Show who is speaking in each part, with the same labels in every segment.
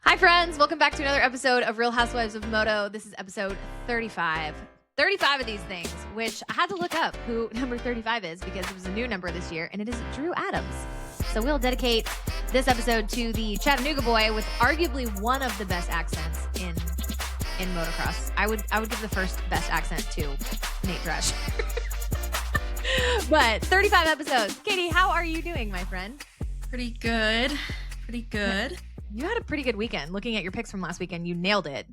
Speaker 1: Hi, friends. Welcome back to another episode of Real Housewives of Moto. This is episode 35. 35 of these things, which I had to look up who number 35 is because it was a new number this year, and it is Drew Adams. So we'll dedicate this episode to the Chattanooga boy with arguably one of the best accents in motocross. I would give the first best accent to Nate Dresch. But 35 episodes. Katie, how are you doing, my friend?
Speaker 2: Pretty good.
Speaker 1: You had a pretty good weekend. Looking at your picks from last weekend, you nailed it.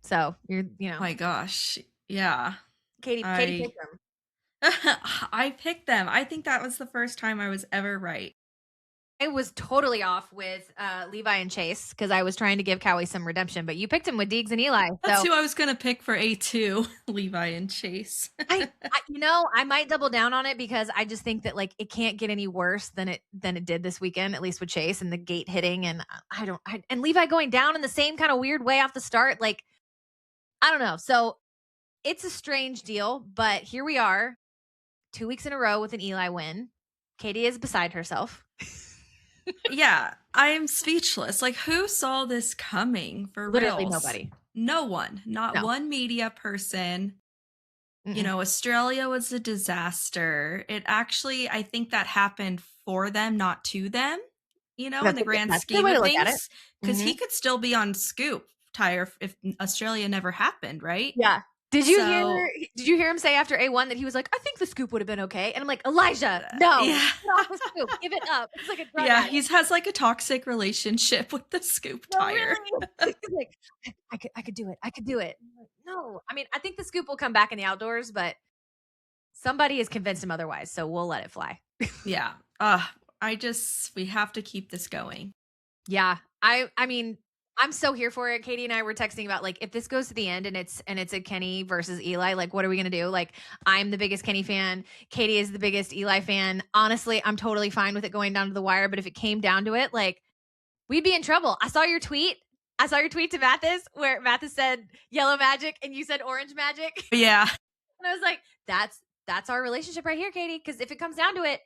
Speaker 1: So you're,
Speaker 2: Oh my gosh. Yeah.
Speaker 1: Katie picked them.
Speaker 2: I picked them. I think that was the first time I was ever right.
Speaker 1: I was totally off with Levi and Chase because I was trying to give Cowie some redemption, but you picked him with Deegs and Eli.
Speaker 2: That's who I was going to pick for A2, Levi and Chase.
Speaker 1: I might double down on it because I just think that like it can't get any worse than it did this weekend, at least with Chase and the gate hitting, and and Levi going down in the same kind of weird way off the start. Like, I don't know. So it's a strange deal, but here we are, 2 weeks in a row with an Eli win. Katie is beside herself.
Speaker 2: Yeah, I am speechless. Like, who saw this coming for
Speaker 1: Literally
Speaker 2: reals?
Speaker 1: nobody.
Speaker 2: No one. Not one media person. Mm-mm. You know, Australia was a disaster. It actually, I think that happened for them, not to them, you know, in the grand scheme of things. Because he could still be on Scoop tire if Australia never happened, right?
Speaker 1: Yeah. Did you hear him say after A1 that he was like, I think the Scoop would have been okay? And I'm like, Elijah, no, get off the Scoop. Give it up. It's like a drug addict.
Speaker 2: He has like a toxic relationship with the Scoop tire.
Speaker 1: Really? He's like, I could do it. I could do it. Like, no, I mean, I think the Scoop will come back in the outdoors, but somebody has convinced him otherwise, so we'll let it fly.
Speaker 2: Yeah. We have to keep this going.
Speaker 1: Yeah. I mean, I'm so here for it. Katie and I were texting about like if this goes to the end and it's a Kenny versus Eli, like what are we gonna do? Like I'm the biggest Kenny fan. Katie is the biggest Eli fan. Honestly, I'm totally fine with it going down to the wire. But if it came down to it, like we'd be in trouble. I saw your tweet to Mathis where Mathis said yellow magic and you said orange magic.
Speaker 2: Yeah.
Speaker 1: And I was like, that's our relationship right here, Katie. Because if it comes down to it,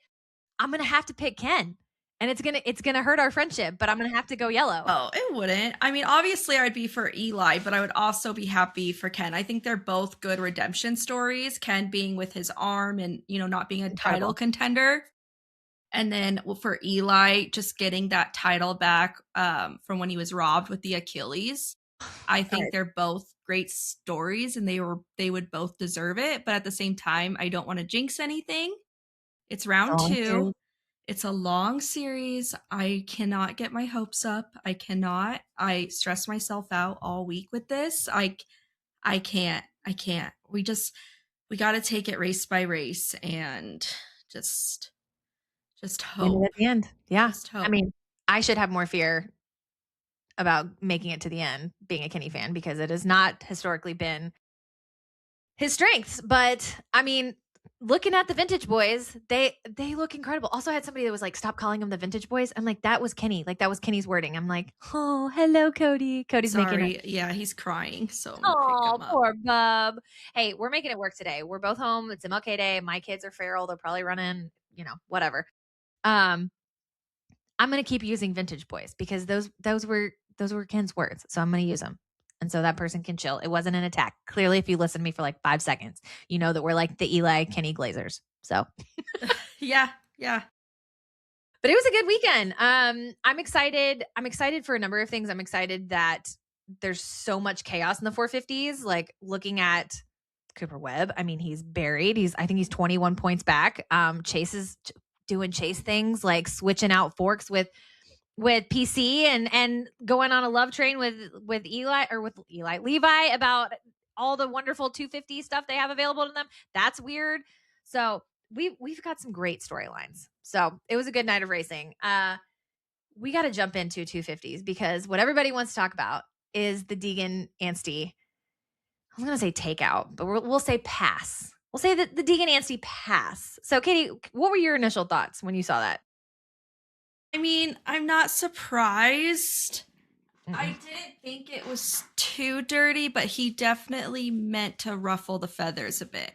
Speaker 1: I'm gonna have to pick Ken. And it's gonna hurt our friendship, but I'm gonna have to go yellow.
Speaker 2: Oh, it wouldn't. I mean, obviously I'd be for Eli, but I would also be happy for Ken. I think they're both good redemption stories. Ken being with his arm and, you know, not being a title contender. And then for Eli, just getting that title back from when he was robbed with the Achilles. I think they're both great stories and they would both deserve it. But at the same time, I don't want to jinx anything. It's round 2. It's a long series. I cannot get my hopes up. I cannot. I stress myself out all week with this. I can't. We got to take it race by race and just hope.
Speaker 1: At the end. Yeah.
Speaker 2: Just hope.
Speaker 1: I mean, I should have more fear about making it to the end being a Kenny fan because it has not historically been his strengths. But I mean, looking at the vintage boys, they look incredible. Also had somebody that was like, stop calling them the vintage boys. I'm like, that was Kenny. Like that was Kenny's wording. I'm like, oh, hello, Cody. Cody's making it.
Speaker 2: Yeah, he's crying. So
Speaker 1: oh, poor bub. Hey, we're making it work today. We're both home. It's MLK Day. My kids are feral. They're probably running, you know, whatever. I'm gonna keep using vintage boys because those were Ken's words. So I'm gonna use them. And so that person can chill. It wasn't an attack. Clearly, if you listen to me for like 5 seconds, you know that we're like the Eli Kenny Glazers. So
Speaker 2: yeah.
Speaker 1: But it was a good weekend. I'm excited. I'm excited for a number of things. I'm excited that there's so much chaos in the 450s. Like looking at Cooper Webb. I mean, he's buried. I think he's 21 points back. Chase is doing Chase things like switching out forks with PC and going on a love train with Levi about all the wonderful 250 stuff they have available to them. That's weird. So we've got some great storylines. So it was a good night of racing. We got to jump into 250s because what everybody wants to talk about is the Deegan Anstie. I was going to say takeout, but we'll say pass. We'll say that the Deegan Anstie pass. So Katie, what were your initial thoughts when you saw that?
Speaker 2: I mean, I'm not surprised. I didn't think it was too dirty, but he definitely meant to ruffle the feathers a bit.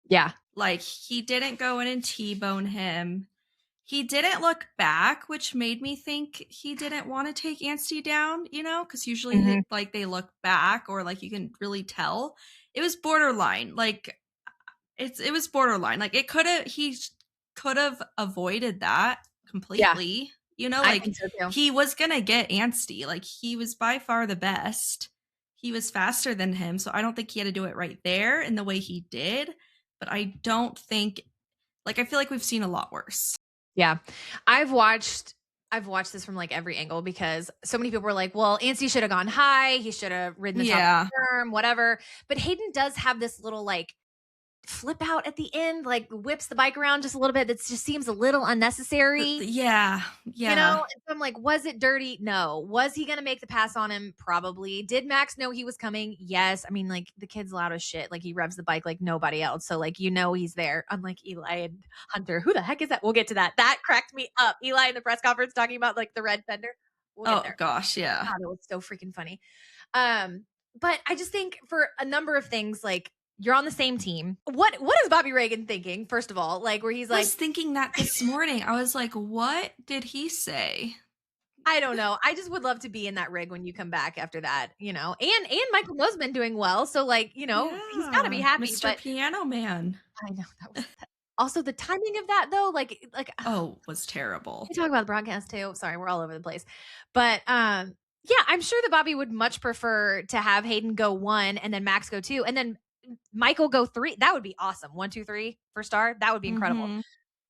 Speaker 1: Yeah.
Speaker 2: Like, he didn't go in and T-bone him. He didn't look back, which made me think he didn't wanna take Anstie down, because usually
Speaker 1: Mhm.
Speaker 2: they look back or, like, you can really tell. It was borderline, like, it was borderline, like, could've avoided that
Speaker 1: Yeah,
Speaker 2: completely,
Speaker 1: I
Speaker 2: like,
Speaker 1: think so too.
Speaker 2: he was gonna get Anstie, like, he was by far the best. He was faster than him, so I don't think he had to do it right there in the way he did, but I don't think I feel like we've seen a lot worse.
Speaker 1: Yeah. I've watched I've watched this from, like, every angle because so many people were like, "Well, Anstie should have gone high. He should have ridden the top of
Speaker 2: Yeah.
Speaker 1: the berm, whatever." But Hayden does have this little, like, flip out at the end, like, whips the bike around just a little bit that just seems a little unnecessary.
Speaker 2: Yeah,
Speaker 1: You know?
Speaker 2: yeah.
Speaker 1: And so I'm like, was it dirty? No. Was he gonna make the pass on him? Probably. Did Max know he was coming? Yes. I mean, like, the kid's loud as shit. Like, he revs the bike like nobody else. So, like, he's there. Unlike Eli and Hunter. Who the heck is that? We'll get to that. That cracked me up. Eli in the press conference talking about, like, the red fender. We'll get
Speaker 2: Oh
Speaker 1: there.
Speaker 2: gosh, yeah.
Speaker 1: God, that was so freaking funny. Um, but I just think for a number of things, like, you're on the same team. What is Bobby Reagan thinking, first of all? Like, where he's
Speaker 2: I
Speaker 1: like,
Speaker 2: was thinking that this morning. I was like, "What did he say?"
Speaker 1: I don't know. I just would love to be in that rig when you come back after that, And Michael Mo's been doing well, so, like, he's got to be
Speaker 2: Yeah,
Speaker 1: happy.
Speaker 2: Mr.
Speaker 1: But
Speaker 2: Piano Man.
Speaker 1: I know also the timing of that though, like
Speaker 2: Oh, was terrible.
Speaker 1: we talk about the broadcast too. Sorry, we're all over the place. But yeah, I'm sure that Bobby would much prefer to have Hayden go 1 and then Max go 2 and then Michael go 3. That would be awesome. 1, 2, 3 for star. That would be incredible.
Speaker 2: Mhm.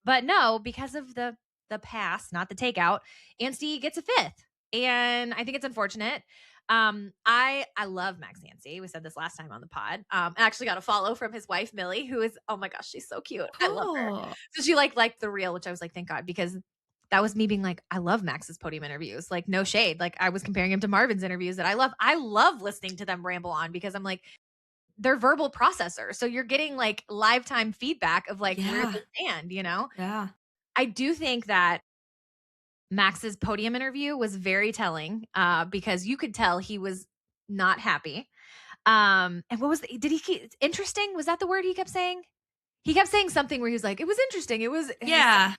Speaker 1: But no, because of the pass, not the takeout, Anstie gets a 5th. And I think it's unfortunate. I love Max Anstie. We said this last time on the pod. I actually got a follow from his wife Millie, who is, oh my gosh, she's so cute. I love her.
Speaker 2: Cool.
Speaker 1: So she liked the reel, which I was like, thank God, because that was me being like, I love Max's podium interviews. Like, no shade. Like, I was comparing him to Marvin's interviews that I love. I love listening to them ramble on because I'm like, they're verbal processors. So you're getting like live time feedback of like where
Speaker 2: Yeah,
Speaker 1: they stand.
Speaker 2: yeah.
Speaker 1: I do think that Max's podium interview was very telling because you could tell he was not happy. And what was did he keep interesting? Was that the word he kept saying? He kept saying something where he was like, it was interesting. It was
Speaker 2: Yeah.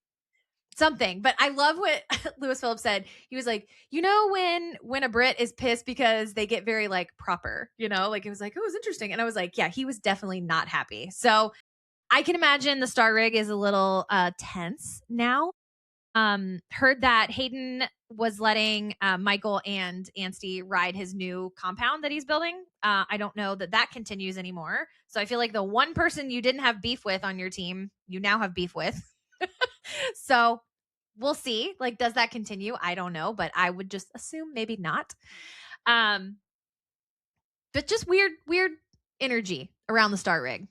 Speaker 1: something. But I love what Lewis Phillips said. He was like, when a Brit is pissed because they get very like proper, like it was like, oh, it was interesting. And I was like, yeah, he was definitely not happy. So I can imagine the star rig is a little tense now. Heard that Hayden was letting Michael and Anstie ride his new compound that he's building. I don't know that continues anymore. So I feel like the one person you didn't have beef with on your team, you now have beef with. So we'll see. Like, does that continue? I don't know, but I would just assume maybe not. But just weird energy around the star rig.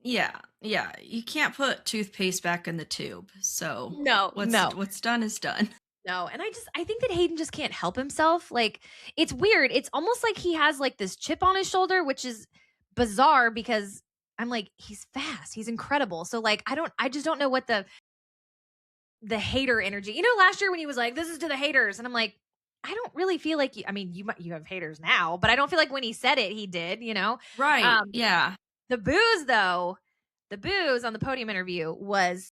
Speaker 2: Yeah, yeah. You can't put toothpaste back in the tube. So
Speaker 1: No.
Speaker 2: what's done is done.
Speaker 1: No, and I think that Hayden just can't help himself. Like, it's weird. It's almost like he has like this chip on his shoulder, which is bizarre because I'm like, he's fast. He's incredible. So like, I just don't know what the hater energy. Last year when he was like, this is to the haters, and I'm like, I don't really feel like you have haters now, but I don't feel like when he said it, he did.
Speaker 2: Right. Yeah.
Speaker 1: The booze though, the booze on the podium interview was,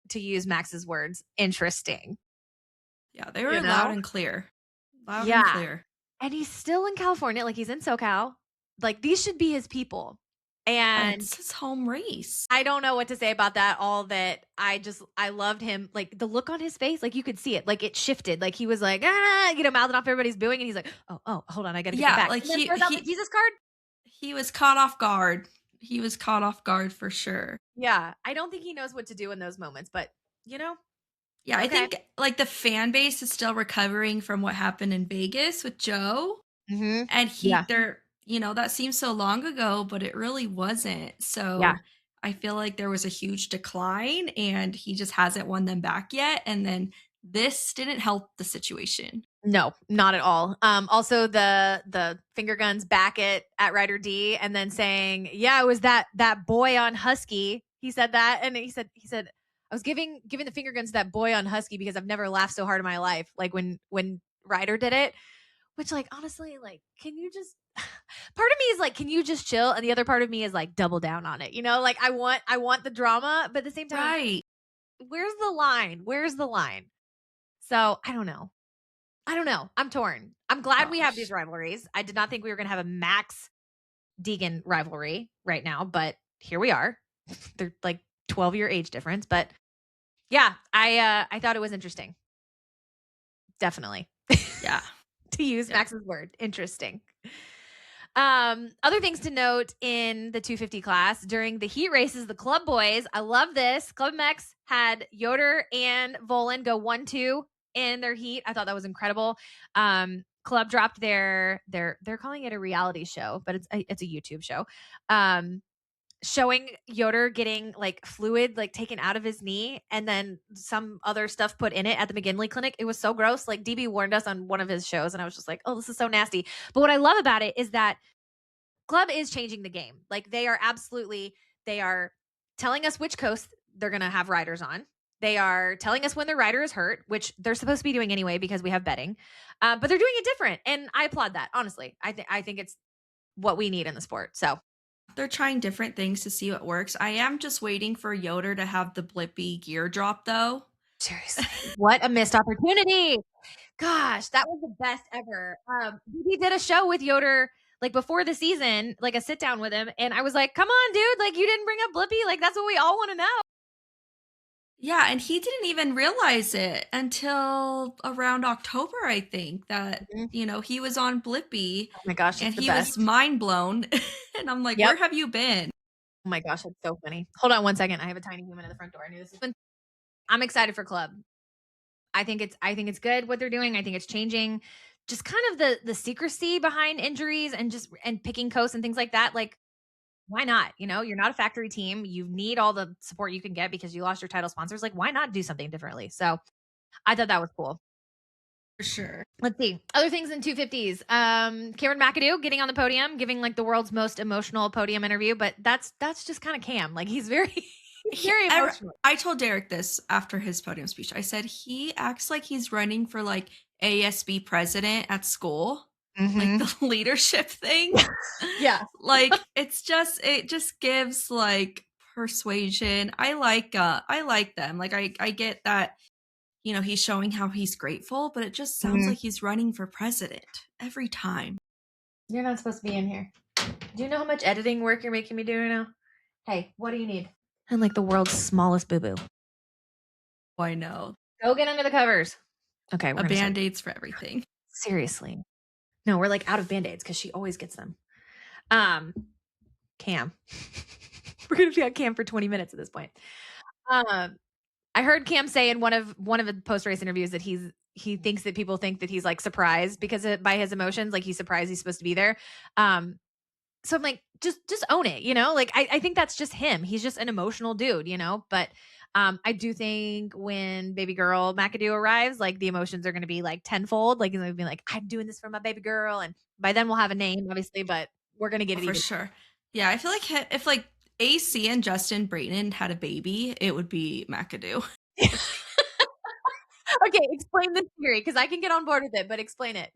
Speaker 1: to use Max's words, interesting.
Speaker 2: Yeah, they were loud and clear. Loud and
Speaker 1: Yeah.
Speaker 2: clear.
Speaker 1: And he's still in California, like he's in SoCal. Like, these should be his people. And
Speaker 2: It's his home race.
Speaker 1: I don't know what to say about that. All that I loved him. Like, the look on his face, like you could see it. Like, it shifted. Like, he was like, mouthing off, everybody's booing, and he's like, oh, hold on, I gotta get back.
Speaker 2: Like
Speaker 1: And then throws out the Jesus card.
Speaker 2: he was caught off guard. He was caught off guard for sure.
Speaker 1: Yeah. I don't think he knows what to do in those moments, but
Speaker 2: Yeah,
Speaker 1: okay.
Speaker 2: I think like the fan base is still recovering from what happened in Vegas with Joe.
Speaker 1: Mm-hmm.
Speaker 2: And
Speaker 1: Yeah.
Speaker 2: that seems so long ago, but it really wasn't. So
Speaker 1: Yeah.
Speaker 2: I feel like there was a huge decline and he just hasn't won them back yet. And then this didn't help the situation.
Speaker 1: No, not at all. Also the finger guns back at Ryder D, and then saying, yeah, it was that boy on Husky. He said that, and he said I was giving the finger guns to that boy on Husky because I've never laughed so hard in my life. Like when Ryder did it, which, like, honestly, like, can you just part of me is like, can you just chill? And the other part of me is like, double down on it. Like, I want the drama, but at the same time,
Speaker 2: Right.
Speaker 1: where's the line? Where's the line? So I don't know. I'm torn. I'm glad we have these
Speaker 2: Gosh.
Speaker 1: rivalries. I did not think we were gonna have a Max Deegan rivalry right now, but here we are. They're like 12-year age difference, but yeah, I thought it was interesting. Definitely.
Speaker 2: Yeah.
Speaker 1: To use
Speaker 2: Yeah.
Speaker 1: Max's word, interesting. Other things to note in the 250 class during the heat races, the club boys, I love this. Club MX had Yoder and Volan go 1-2 in their heat. I thought that was incredible. Club dropped they're calling it a reality show, but it's a YouTube show. Showing Yoder getting like fluid like taken out of his knee and then some other stuff put in it at the McGinley clinic. It was so gross. Like DB warned us on one of his shows and I was just like, oh, this is so nasty. But what I love about it is that Club is changing the game. Like they are telling us which coast they're going to have riders on. They are telling us when their rider is hurt, which they're supposed to be doing anyway because we have betting. But they're doing it different. And I applaud that. Honestly, I think it's what we need in the sport. So
Speaker 2: They're trying different things to see what works. I am just waiting for Yoder to have the blippy gear drop though.
Speaker 1: seriously, what a missed opportunity. Gosh, that was the best ever. We did a show with Yoder like before the season, like a sit down with him, and I was like, "Come on, dude! Like you didn't bring up Blippi. Like that's what we all want to know."
Speaker 2: Yeah, and he didn't even realize it until around October, I think, that,
Speaker 1: Mhm.
Speaker 2: he was on Blippi
Speaker 1: Oh my gosh,
Speaker 2: and
Speaker 1: it's the
Speaker 2: he was
Speaker 1: best.
Speaker 2: mind blown. And I'm like,
Speaker 1: Yep.
Speaker 2: where have you been?
Speaker 1: Oh my gosh, that's so funny. Hold on one second. I have a tiny human at the front door. I knew this was. I'm excited for Club. I think it's good what they're doing. I think it's changing just kind of the secrecy behind injuries and just and picking coasts and things like that. Like why not? You're not a factory team. You need all the support you can get because you lost your title sponsors. Like, why not do something differently? So I thought that was cool.
Speaker 2: For sure.
Speaker 1: Let's see. Other things in 250s. Cameron McAdoo getting on the podium, giving like the world's most emotional podium interview, but that's just kind of Cam. Like he's very very emotional.
Speaker 2: I told Derek this after his podium speech. I said he acts like he's running for like ASB president at school, like the leadership thing.
Speaker 1: Yeah.
Speaker 2: Like it just gives like persuasion. I like them. Like I get that, he's showing how he's grateful, but it just sounds like he's running for president every time.
Speaker 1: You're not supposed to be in here. Do you know how much editing work you're making me do right now? Hey, what do you need? And like the world's smallest boo-boo.
Speaker 2: Oh, I know.
Speaker 1: Go get under the covers. Okay, we're
Speaker 2: A
Speaker 1: gonna start.
Speaker 2: Band-Aids for everything.
Speaker 1: Seriously. No, we're like out of Band-Aids because she always gets them. Cam. We're gonna be on Cam for 20 minutes at this point. I heard Cam say in one of the post-race interviews that he thinks that people think that he's like surprised because by his emotions, like he's surprised he's supposed to be there. So I'm like, just own it, Like I think that's just him. He's just an emotional dude, But I do think when baby girl McAdoo arrives, like the emotions are gonna be like tenfold. Like he's gonna be like, I'm doing this for my baby girl, and by then we'll have a name, obviously, but we're gonna get it
Speaker 2: For
Speaker 1: even.
Speaker 2: sure. Yeah, I feel like if like AC and Justin Brayton had a baby, it would be McAdoo.
Speaker 1: Okay, explain this theory because I can get on board with it, but explain it.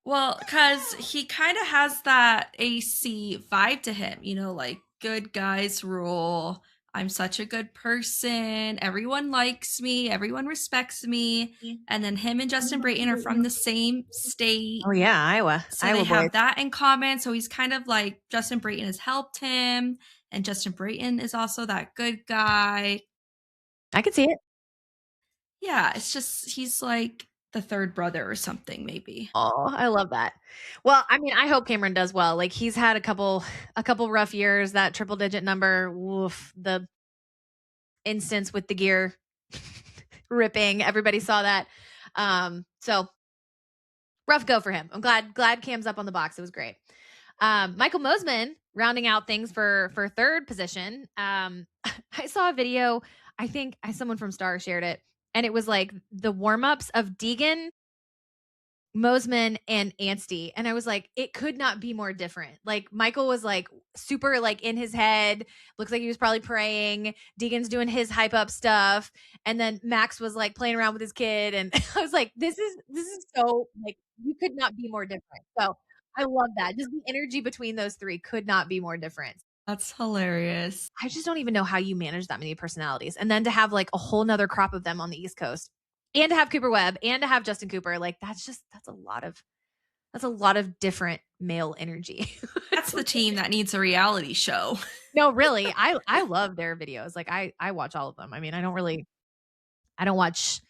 Speaker 2: Well, because he kind of has that AC vibe to him, like good guys rule. I'm such a good person. Everyone likes me. Everyone respects me. And then him and Justin Brayton are from the same state.
Speaker 1: Oh yeah, Iowa.
Speaker 2: So
Speaker 1: Iowa
Speaker 2: they have
Speaker 1: boys.
Speaker 2: that in common. So he's kind of like Justin Brayton has helped him. And Justin Brayton is also that good guy.
Speaker 1: I can see it.
Speaker 2: Yeah, it's just he's like the third brother or something, maybe.
Speaker 1: Oh, I love that. Well, I mean, I hope Cameron does well. Like he's had a couple rough years. That triple digit number, woof, the instance with the gear ripping. Everybody saw that. So rough go for him. I'm glad Cam's up on the box. It was great. Michael Mosman rounding out things for third position. I saw a video. I think someone from Star shared it, and it was like the warm-ups of Deegan, Mosman, and Anstie. And I was like, it could not be more different. Like Michael was like super like in his head, looks like he was probably praying. Deegan's doing his hype up stuff. And then Max was like playing around with his kid. And I was like, this is so like you could not be more different. So I love that. Just the energy between those three could not be more different.
Speaker 2: That's hilarious.
Speaker 1: I just don't even know how you manage that many personalities. And then to have like a whole nother crop of them on the East Coast and to have Cooper Webb and to have Justin Cooper, like that's a lot of different male energy.
Speaker 2: That's the team that needs a reality show.
Speaker 1: No, really. I love their videos. Like I watch all of them. I mean, I don't watch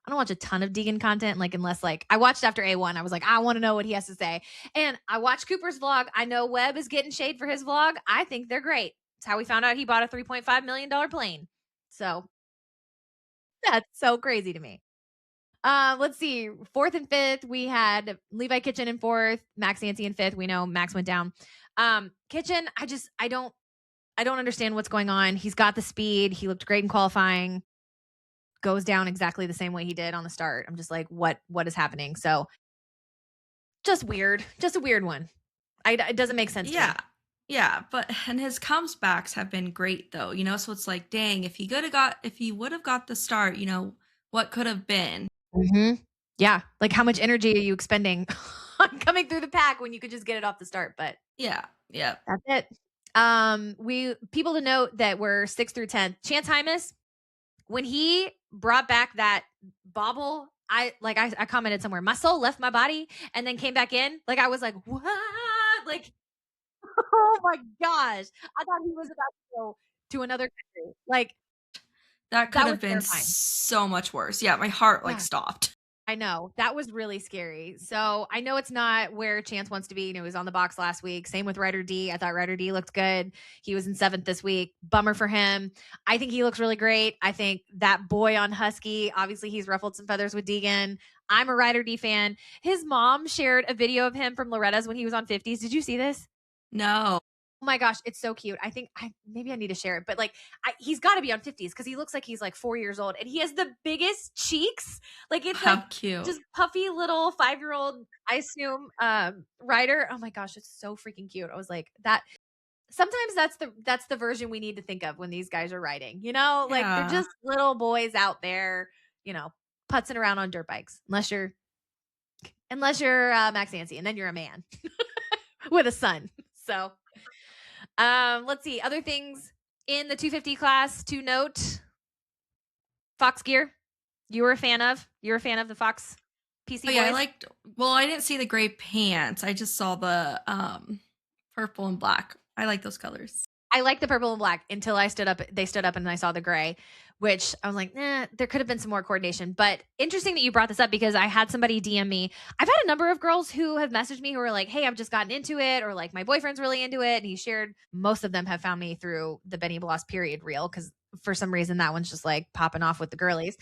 Speaker 1: I don't watch a ton of Deegan content, like unless like I watched after A1. I was like, I want to know what he has to say. And I watched Cooper's vlog. I know Webb is getting shade for his vlog. I think they're great. It's how we found out he bought a $3.5 million plane. So that's so crazy to me. Let's see. Fourth and fifth, we had Levi Kitchen in fourth, Max Anstie in fifth. We know Max went down. Kitchen, I don't understand what's going on. He's got the speed. He looked great in qualifying. Goes down exactly the same way he did on the start. I'm just like, what is happening? So just weird. Just a weird one. It doesn't make sense to me.
Speaker 2: Yeah. Yeah, but and his comebacks have been great though, so it's like, dang, if he would have got the start, what could have been?
Speaker 1: Mhm. Yeah, like how much energy are you expending on coming through the pack when you could just get it off the start? But
Speaker 2: Yeah. Yeah.
Speaker 1: that's it. We people to note that we're 6th through 10th. Chance Hymas, when he brought back that bobble, I commented somewhere, my soul left my body and then came back in. Like I was like, what? Like, oh my gosh. I thought he was about to go to another country. Like
Speaker 2: That could
Speaker 1: that was
Speaker 2: have been
Speaker 1: terrifying.
Speaker 2: so much worse. Yeah, my heart
Speaker 1: Yeah.
Speaker 2: stopped.
Speaker 1: I know. That was really scary. So I know it's not where Chance wants to be. He was on the box last week. Same with Ryder D. I thought Ryder D looked good. He was in 7th this week. Bummer for him. I think he looks really great. I think that boy on Husky, obviously he's ruffled some feathers with Deegan. I'm a Ryder D fan. His mom shared a video of him from Loretta's when he was on 50s. Did you see this?
Speaker 2: No.
Speaker 1: Oh my gosh, it's so cute. I think maybe I need to share it, but like he's got to be on 50s because he looks like he's like 4 years old and he has the biggest cheeks. Like it's
Speaker 2: How
Speaker 1: like
Speaker 2: cute.
Speaker 1: just puffy little 5-year-old, I assume, rider. Oh my gosh, it's so freaking cute. I was like that. Sometimes that's the version we need to think of when these guys are riding. Like they're
Speaker 2: Yeah.
Speaker 1: just little boys out there, putzing around on dirt bikes. Unless you're Max Anstie, and then you're a man with a son. So. Let's see. Other things in the 250 class to note. Fox gear. You were a fan of the Fox PC
Speaker 2: Oh yeah,
Speaker 1: boys?
Speaker 2: I didn't see the gray pants. I just saw the purple and black. I like those colors.
Speaker 1: I like the purple and black until they stood up and I saw the gray, which I was like, there could have been some more coordination. But interesting that you brought this up because I had somebody DM me. I've had a number of girls who have messaged me who are like, hey, I've just gotten into it, or like my boyfriend's really into it. And he shared, most of them have found me through the Benny Bloss period reel because for some reason that one's just like popping off with the girlies.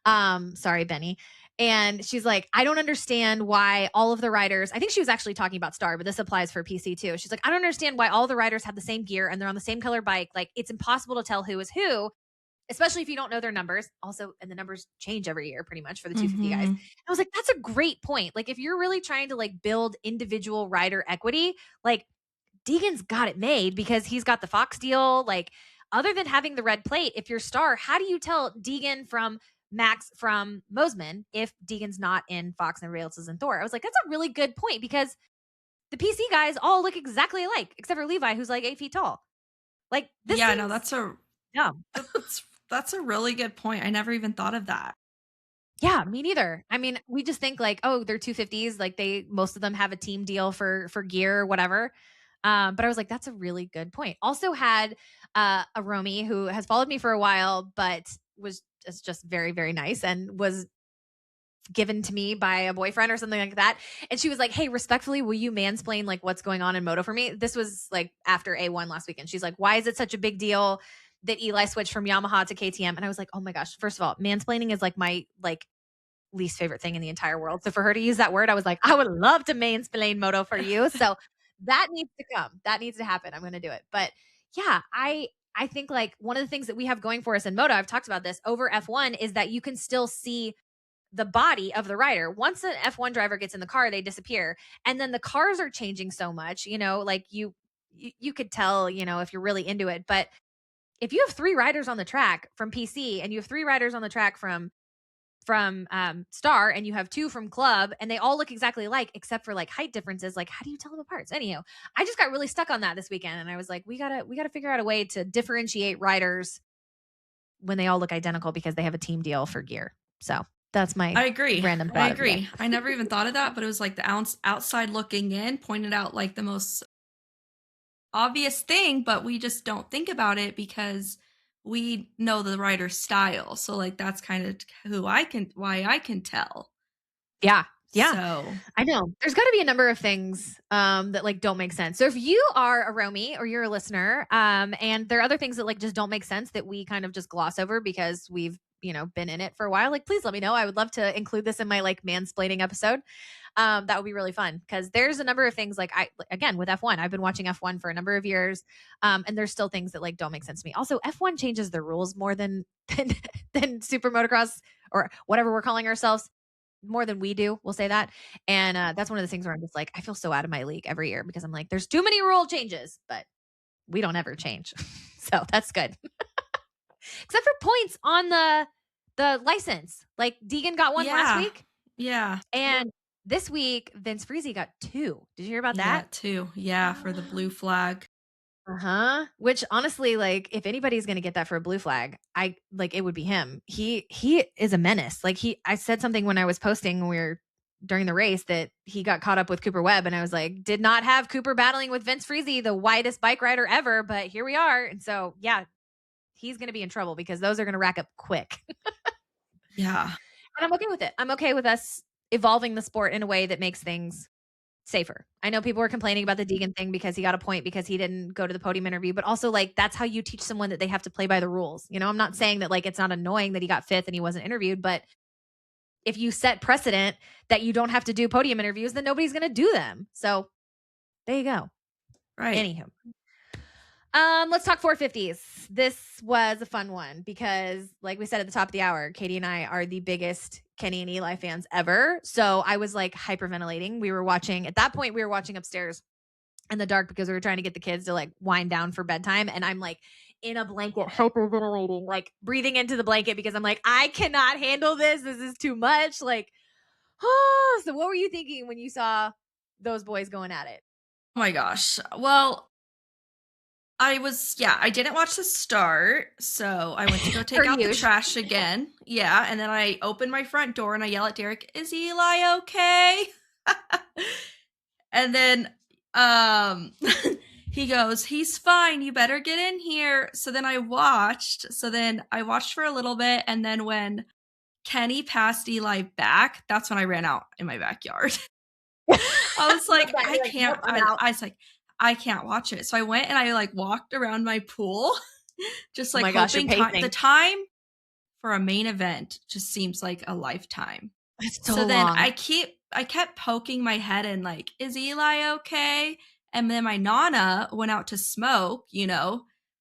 Speaker 1: Sorry, Benny. And she's like, I don't understand why all of the riders, I think she was actually talking about Star, but this applies for PC too. She's like, I don't understand why all the riders have the same gear and they're on the same color bike. Like it's impossible to tell who is who, especially if you don't know their numbers. Also, and the numbers change every year pretty much for the 250 guys. And I was like, that's a great point. Like if you're really trying to like build individual rider equity, like Deegan's got it made because he's got the Fox deal. Like other than having the red plate, if you're Star, how do you tell Deegan from Max from Mosman if Deegan's not in Fox and Rails and Thor? I was like, that's a really good point because the PC guys all look exactly alike, except for Levi, who's like 8 feet tall. Like this.
Speaker 2: Yeah, no, that's
Speaker 1: dumb.
Speaker 2: That's a really good point. I never even thought of that.
Speaker 1: Yeah, me neither. I mean, we just think like, oh, they're 250s. Like most of them have a team deal for gear or whatever. But I was like, that's a really good point. Also had a Romy who has followed me for a while, but was just very, very nice and was given to me by a boyfriend or something like that. And she was like, hey, respectfully, will you mansplain like what's going on in moto for me? This was like after A1 last weekend. She's like, why is it such a big deal that Eli switched from Yamaha to KTM? And I was like, oh my gosh, first of all, mansplaining is like my least favorite thing in the entire world. So for her to use that word, I was like, I would love to mansplain moto for you. So that needs to come. That needs to happen. I'm going to do it. But yeah, I think like one of the things that we have going for us in moto, I've talked about this over F1, is that you can still see the body of the rider. Once an F1 driver gets in the car, they disappear. And then the cars are changing so much, like you could tell, if you're really into it. But if you have 3 riders on the track from PC and you have 3 riders on the track from Star and you have 2 from Club, and they all look exactly alike except for like height differences. Like, how do you tell them apart? So anyhow, I just got really stuck on that this weekend, and I was like, we gotta figure out a way to differentiate riders when they all look identical because they have a team deal for gear. So that's my
Speaker 2: I agree.
Speaker 1: random thought.
Speaker 2: I agree. I never even thought of that, but it was like the outside looking in pointed out like the most obvious thing, but we just don't think about it because we know the writer's style. So like that's kind of why I can tell.
Speaker 1: Yeah. Yeah.
Speaker 2: So
Speaker 1: I know. There's got to be a number of things that like don't make sense. So if you are a roamie or you're a listener, and there are other things that like just don't make sense that we kind of just gloss over because we've, been in it for a while, like please let me know. I would love to include this in my like mansplaining episode. That would be really fun because there's a number of things like again with F1, I've been watching F1 for a number of years, and there's still things that like don't make sense to me. Also, F1 changes the rules more than than super motocross or whatever we're calling ourselves, more than we do. We'll say that. And that's one of the things where I'm just like, I feel so out of my league every year because I'm like, there's too many rule changes, but we don't ever change. So that's good. Except for points on the license. Like Deegan got one last week.
Speaker 2: Yeah.
Speaker 1: And this week, Vince Friese got 2. Did you hear about
Speaker 2: He
Speaker 1: that?
Speaker 2: got 2. Yeah, for the blue flag.
Speaker 1: Uh-huh. Which honestly, like, if anybody's gonna get that for a blue flag, it would be him. He is a menace. Like I said something when I was posting when we were during the race that he got caught up with Cooper Webb, and I was like, did not have Cooper battling with Vince Friese, the widest bike rider ever, but here we are. And so yeah, he's gonna be in trouble because those are gonna rack up quick.
Speaker 2: Yeah.
Speaker 1: And I'm okay with it. I'm okay with us evolving the sport in a way that makes things safer. I know people were complaining about the Deegan thing because he got a point because he didn't go to the podium interview, but also like that's how you teach someone that they have to play by the rules. I'm not saying that like it's not annoying that he got 5th and he wasn't interviewed, but if you set precedent that you don't have to do podium interviews, then nobody's going to do them. So there you go.
Speaker 2: Right.
Speaker 1: Anywho. Let's talk 450s. This was a fun one because, like we said at the top of the hour, Katie and I are the biggest Kenny and Eli fans ever. So I was like hyperventilating. At that point, we were watching upstairs in the dark because we were trying to get the kids to like wind down for bedtime. And I'm like in a blanket, hyperventilating, like breathing into the blanket because I'm like, I cannot handle this. This is too much. Like, oh, so what were you thinking when you saw those boys going at it?
Speaker 2: Oh my gosh. Well, I didn't watch the start, so I went to go take out the trash again. Yeah, and then I opened my front door and I yell at Derek, "Is Eli okay?" And then he goes, "He's fine. You better get in here." So then I watched for a little bit, and then when Kenny passed Eli back, that's when I ran out in my backyard. I was like, I can't. I was like, I can't watch it. So I went and I like walked around my pool, just like hoping the time for a main event just seems like a lifetime.
Speaker 1: So
Speaker 2: then
Speaker 1: long.
Speaker 2: I kept poking my head in like, is Eli okay? And then my Nana went out to smoke,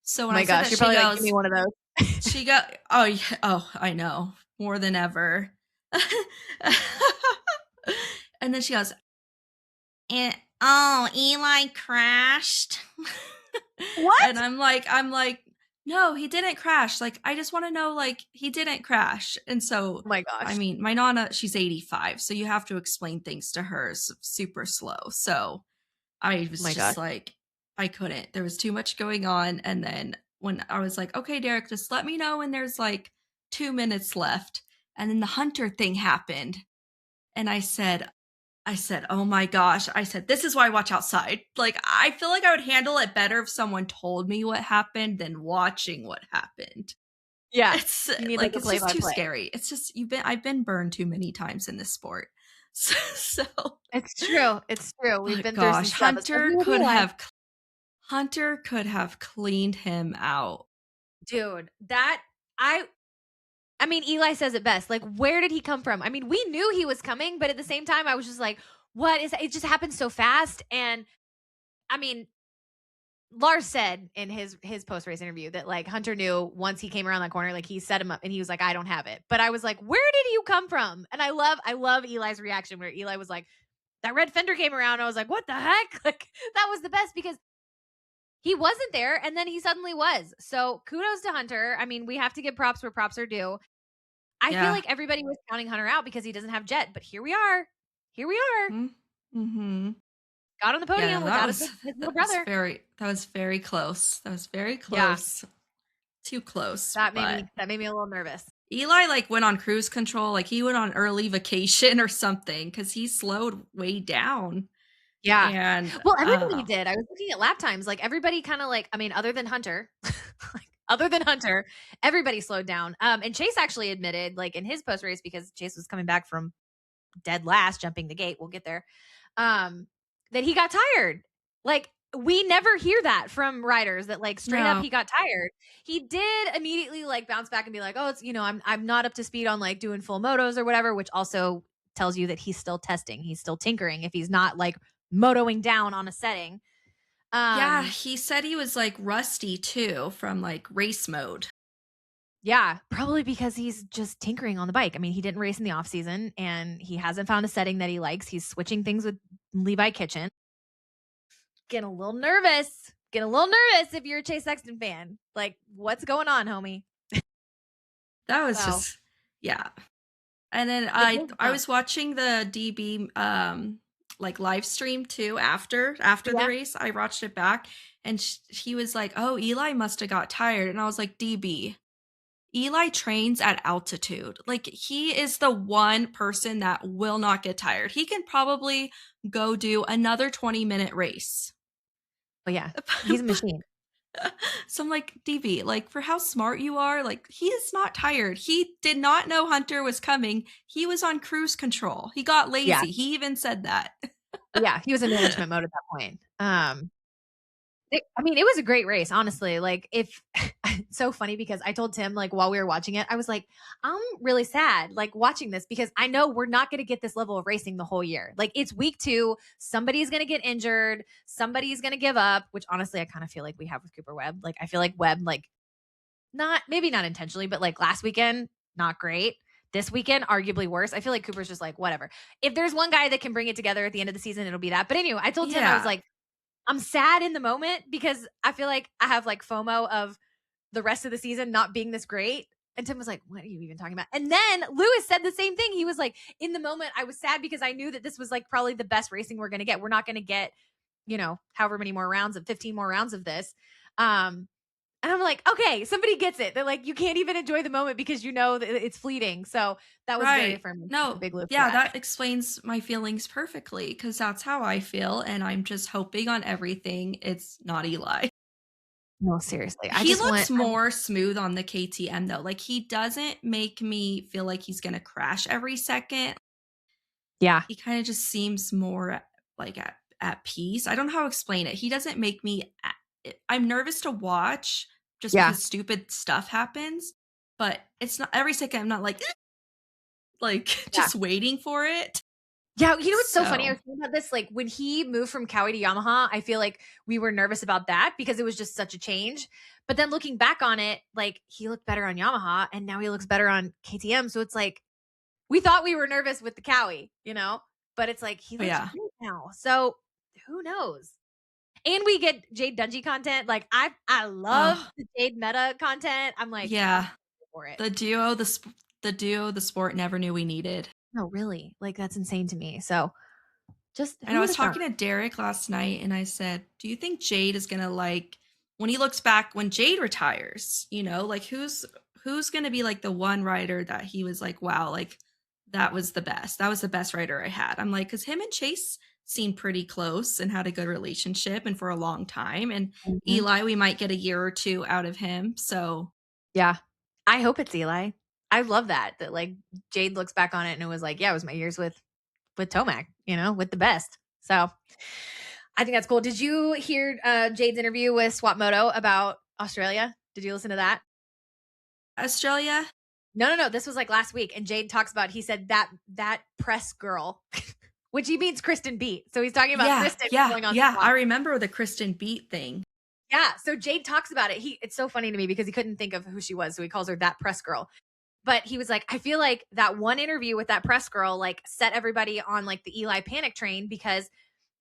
Speaker 2: So when
Speaker 1: you're probably like, give me one of those.
Speaker 2: She got I know, more than ever. And then she goes, and Eli crashed.
Speaker 1: What?
Speaker 2: And I'm like, no, he didn't crash. Like, I just want to know, like, he didn't crash. And so,
Speaker 1: oh my gosh.
Speaker 2: I mean, my Nana, she's 85, so you have to explain things to her super slow. So I was like, I couldn't. There was too much going on. And then when I was like, okay, Derek, just let me know when there's like 2 minutes left. And then the Hunter thing happened. And I said, oh my gosh. I said, this is why I watch outside. Like, I feel like I would handle it better if someone told me what happened than watching what happened.
Speaker 1: Yeah.
Speaker 2: It's like it's just too scary. It's just I've been burned too many times in this sport. So
Speaker 1: it's true. It's true. We've been through some stuff.
Speaker 2: Hunter could have cleaned him out.
Speaker 1: Dude, I mean, Eli says it best. Like, where did he come from? I mean, we knew he was coming, but at the same time, I was just like, what is that? It just happened so fast. And I mean, Lars said in his post-race interview that like Hunter knew once he came around that corner, like he set him up and he was like, I don't have it. But I was like, where did you come from? And I love Eli's reaction where Eli was like, that red fender came around. I was like, what the heck? Like, that was the best because he wasn't there and then he suddenly was. So kudos to Hunter. I mean, we have to give props where props are due. I feel
Speaker 2: Yeah.
Speaker 1: like everybody was counting Hunter out because he doesn't have Jet, but here we are. Here we are.
Speaker 2: Mm-hmm.
Speaker 1: Got on the
Speaker 2: Yeah,
Speaker 1: podium
Speaker 2: no, that
Speaker 1: without
Speaker 2: was
Speaker 1: his little brother.
Speaker 2: that was very close. That was very
Speaker 1: Yeah,
Speaker 2: close. Too close,
Speaker 1: that made
Speaker 2: but
Speaker 1: me that made me a little nervous.
Speaker 2: Eli like went on cruise control, like he went on early vacation or something because he slowed way down.
Speaker 1: Yeah.
Speaker 2: And
Speaker 1: Well, everybody did. I was looking at lap times, like, everybody kinda, like I mean, other than Hunter, everybody slowed down. And Chase actually admitted, like, in his post race, because Chase was coming back from dead last, jumping the gate, we'll get there, um, that he got tired. Like, we never hear that from riders that, like, straight up
Speaker 2: no,
Speaker 1: he got tired. He did immediately, like, bounce back and be like, "Oh, it's, I'm not up to speed on, like, doing full motos or whatever," which also tells you that he's still testing. He's still tinkering if he's not, like, motoing down on a setting.
Speaker 2: yeah,
Speaker 1: Um,
Speaker 2: he said he was like rusty too from like race mode.
Speaker 1: yeah, probably because he's just tinkering on the bike. I mean, he didn't race in the off season and he hasn't found a setting that he likes. He's switching things with Levi Kitchen. Getting a little nervous. Getting a little nervous if you're a Chase Sexton fan. Like, what's going on, homie?
Speaker 2: That was
Speaker 1: So,
Speaker 2: just yeah. And then
Speaker 1: it
Speaker 2: I
Speaker 1: was
Speaker 2: was watching the DB like live stream too after the
Speaker 1: yeah.
Speaker 2: race. I watched it back and he was like, "Oh, Eli must have got tired." And I was like, "DB, Eli trains at altitude. Like he is the one person that will not get tired. He can probably go do another 20-minute race."
Speaker 1: But yeah, he's a machine.
Speaker 2: So I'm like, DB, like for how smart you are, like he is not tired. He did not know Hunter was coming. He was on cruise control. He got
Speaker 1: Yeah.
Speaker 2: lazy. He even said that.
Speaker 1: Yeah. He was in management mode at that point. I mean, it was a great race, honestly. Like, if it's so funny because I told Tim, like, while we were watching it, I was like, I'm really sad, like, watching this because I know we're not going to get this level of racing the whole year. Like, it's week 2. Somebody's going to get injured. Somebody's going to give up, which honestly, I kind of feel like we have with Cooper Webb. Like, I feel like Webb, like, maybe not intentionally, but like last weekend, not great. This weekend, arguably worse. I feel like Cooper's just like, whatever. If there's one guy that can bring it together at the end of the season, it'll be that. But anyway, I told Tim, I was
Speaker 2: Yeah.
Speaker 1: like, I'm sad in the moment because I feel like I have like FOMO of the rest of the season not being this great. And Tim was like, what are you even talking about? And then Lewis said the same thing. He was like, in the moment, I was sad because I knew that this was like probably the best racing we're going to get. We're not going to get, however many more rounds of 15 more rounds of this. And I'm like, okay, somebody gets it. They're like, you can't even enjoy the moment because you know that it's fleeting. So that was very
Speaker 2: Right.
Speaker 1: affirming.
Speaker 2: No,
Speaker 1: Big Lou.
Speaker 2: yeah, that explains my feelings perfectly because that's how I feel. And I'm just hoping on everything it's not Eli.
Speaker 1: No, seriously. I
Speaker 2: He
Speaker 1: just
Speaker 2: looks
Speaker 1: want
Speaker 2: more smooth on the KTM though. Like he doesn't make me feel like he's gonna crash every second.
Speaker 1: yeah.
Speaker 2: He kind of just seems more like at peace. I don't know how to explain it. He doesn't make me I'm nervous to watch just
Speaker 1: Yeah.
Speaker 2: because stupid stuff happens, but it's not every second I'm not like like
Speaker 1: Yeah.
Speaker 2: just waiting for it.
Speaker 1: Yeah, you know what's so funny? I
Speaker 2: So,
Speaker 1: was thinking about this. Like when he moved from Cowie to Yamaha, I feel like we were nervous about that because it was just such a change. But then looking back on it, like he looked better on Yamaha and now he looks better on KTM. So it's like we thought we were nervous with the Cowie, but it's like he looks
Speaker 2: yeah.
Speaker 1: great now. So who knows? And we get Jade Dungy content. Like I love
Speaker 2: Oh,
Speaker 1: the Jade meta content. I'm like, I'm
Speaker 2: yeah.
Speaker 1: for it.
Speaker 2: The duo, the sport never knew we needed.
Speaker 1: No, really. Like that's insane to me. So just
Speaker 2: And
Speaker 1: who
Speaker 2: I
Speaker 1: would
Speaker 2: was
Speaker 1: have thought?
Speaker 2: talking to Derek last night and I said, "Do you think Jade is going to like when he looks back when Jade retires, like who's going to be like the one rider that he was like, wow, like that was the best. That was the best rider I had." I'm like, cuz him and Chase seemed pretty close and had a good relationship and for a long time and
Speaker 1: Mhm.
Speaker 2: Eli we might get a year or two out of him. So,
Speaker 1: Yeah. I hope it's Eli. I love that like Jade looks back on it and it was like, yeah, it was my years with Tomac, with the best. So I think that's cool. Did you hear Jade's interview with Swap Moto about Australia? Did you listen to that?
Speaker 2: Australia?
Speaker 1: No. This was like last week. And Jade talks about, he said that press girl, which he means Kristen Beat. So he's talking about Kristen going on
Speaker 2: Yeah.
Speaker 1: Swap.
Speaker 2: I remember the Kristen Beat thing.
Speaker 1: Yeah. So Jade talks about it. It's so funny to me because he couldn't think of who she was. So he calls her that press girl. But he was like, I feel like that one interview with that press girl, like set everybody on like the Eli panic train because,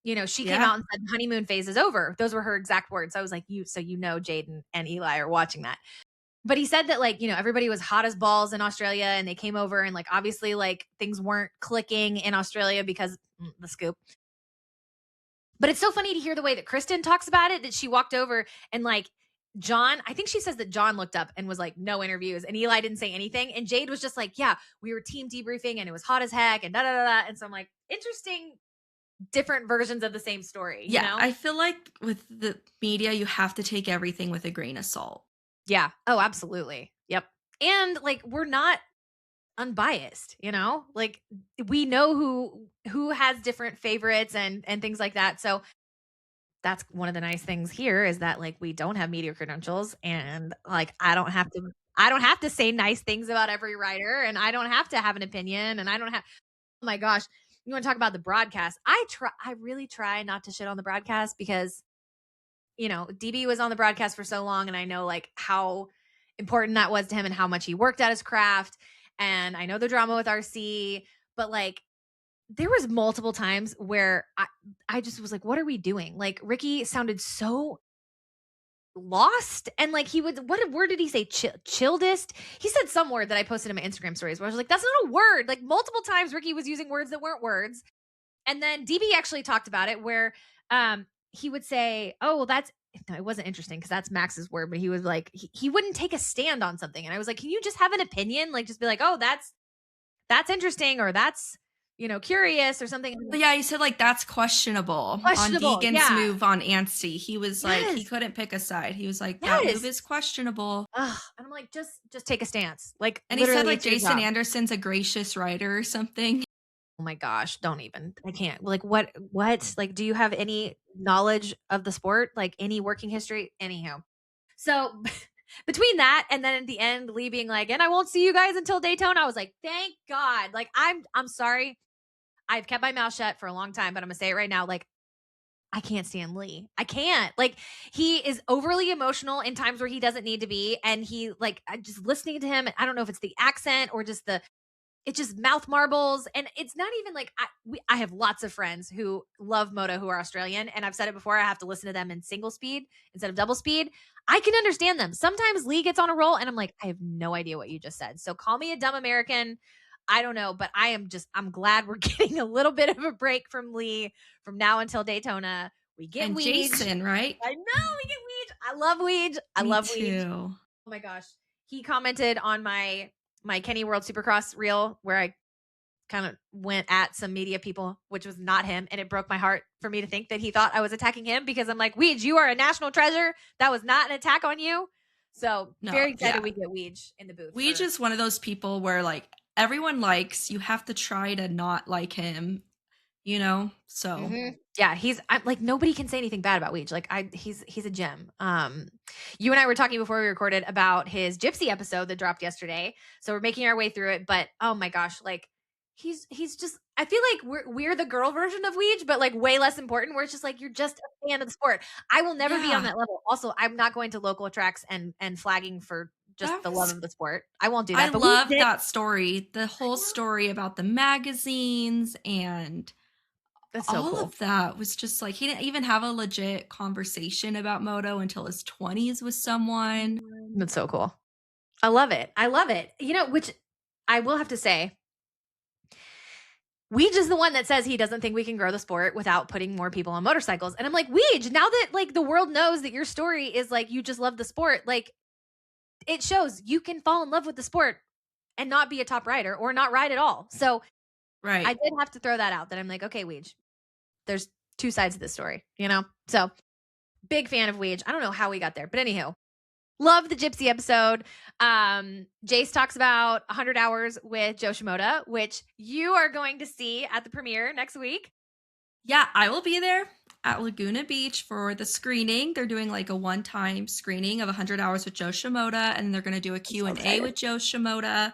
Speaker 1: she came out and said the honeymoon phase is over. Those were her exact words. I was like, so Jade and Eli are watching that. But he said that, like, everybody was hot as balls in Australia and they came over and, like, obviously, like, things weren't clicking in Australia because the scoop. But it's so funny to hear the way that Kristen talks about it, that she walked over and, like, John, I think she says that John looked up and was like, no interviews. And Eli didn't say anything. And Jade was just like, yeah, we were team debriefing and it was hot as heck and da da da da. And so I'm like, interesting, different versions of the same story, you
Speaker 2: Yeah,
Speaker 1: know?
Speaker 2: I feel like with the media, you have to take everything with a grain of salt.
Speaker 1: Yeah. Oh, absolutely. Yep. And like, we're not unbiased, like we know who has different favorites and things like that. So that's one of the nice things here, is that like we don't have media credentials, and like I don't have to say nice things about every writer, and I don't have to have an opinion, and I don't have, oh my gosh, you want to talk about the broadcast. I really try not to shit on the broadcast, because DB was on the broadcast for so long, and I know like how important that was to him and how much he worked at his craft. And I know the drama with RC, but like there was multiple times where I just was like, what are we doing? Like Ricky sounded so lost, and like he would, what word did he say? Chilledest? He said some word that I posted in my Instagram stories where I was like, that's not a word. Like multiple times Ricky was using words that weren't words. And then DB actually talked about it where he would say, oh, well, that's, no, it wasn't interesting because that's Max's word, but he was like, he wouldn't take a stand on something. And I was like, can you just have an opinion? Like, just be like, oh, that's interesting, or that's, curious or something.
Speaker 2: But yeah, he said like that's questionable.
Speaker 1: Questionable,
Speaker 2: On Deegan's
Speaker 1: yeah.
Speaker 2: move on Anstie. He was like, he
Speaker 1: Yes.
Speaker 2: couldn't pick a side. He was like, that
Speaker 1: Yes.
Speaker 2: move is questionable.
Speaker 1: Ugh. And I'm like, just take a stance. Like,
Speaker 2: And he said
Speaker 1: literally,
Speaker 2: like
Speaker 1: it's your
Speaker 2: Jason
Speaker 1: job.
Speaker 2: Anderson's a gracious writer or something.
Speaker 1: Oh my gosh, don't even. I can't. Like, what? Like, do you have any knowledge of the sport? Like, any working history? Anyhow. So between that and then at the end, Lee being like, and I won't see you guys until Daytona, I was like, thank God. Like, I'm sorry. I've kept my mouth shut for a long time, but I'm gonna say it right now. Like, I can't stand Lee. I can't. Like, he is overly emotional in times where he doesn't need to be. And he, like, just listening to him, I don't know if it's the accent or just it's just mouth marbles. And it's not even like, I have lots of friends who love moto who are Australian. And I've said it before, I have to listen to them in single speed instead of double speed. I can understand them. Sometimes Lee gets on a roll and I'm like, I have no idea what you just said. So call me a dumb American. I don't know, but I'm glad we're getting a little bit of a break from Lee from now until Daytona. We get
Speaker 2: And
Speaker 1: Weege.
Speaker 2: Jason, right?
Speaker 1: I know, we get Weege. I love Weege. I love Weege.
Speaker 2: Too.
Speaker 1: Oh my gosh. He commented on my Kenny World Supercross reel where I kind of went at some media people, which was not him. And it broke my heart for me to think that he thought I was attacking him, because I'm like, Weege, you are a national treasure. That was not an attack on you. So very excited we get Weege in the booth.
Speaker 2: Weege is one of those people where like everyone likes, you have to try to not like him, so.
Speaker 1: Mm-hmm. Yeah, I'm like, nobody can say anything bad about Weege. Like he's a gem. You and I were talking before we recorded about his Gypsy episode that dropped yesterday. So we're making our way through it, but oh my gosh, like he's just, I feel like we're the girl version of Weege, but like way less important, where it's just like, you're just a fan of the sport. I will never be on that level. Also, I'm not going to local tracks and flagging for just the love of the sport. I won't do that.
Speaker 2: I love that story. The whole story about the magazines and
Speaker 1: that's so
Speaker 2: all
Speaker 1: cool.
Speaker 2: of that was just like, he didn't even have a legit conversation about moto until his 20s with someone.
Speaker 1: That's so cool. I love it. I love it. Which I will have to say, Weege is the one that says he doesn't think we can grow the sport without putting more people on motorcycles. And I'm like, Weege, now that like the world knows that your story is like, you just love the sport, like it shows you can fall in love with the sport and not be a top rider or not ride at all. So
Speaker 2: right.
Speaker 1: I did have to throw that out, that I'm like, okay, Weege, there's two sides of this story, So big fan of Weege. I don't know how we got there, but anyhow, love the Gypsy episode. Jace talks about 100 hours with Joe Shimoda, which you are going to see at the premiere next week.
Speaker 2: Yeah, I will be there at Laguna Beach for the screening. They're doing like a one-time screening of 100 hours with Joe Shimoda, and they're going to do a Q&A with Joe Shimoda.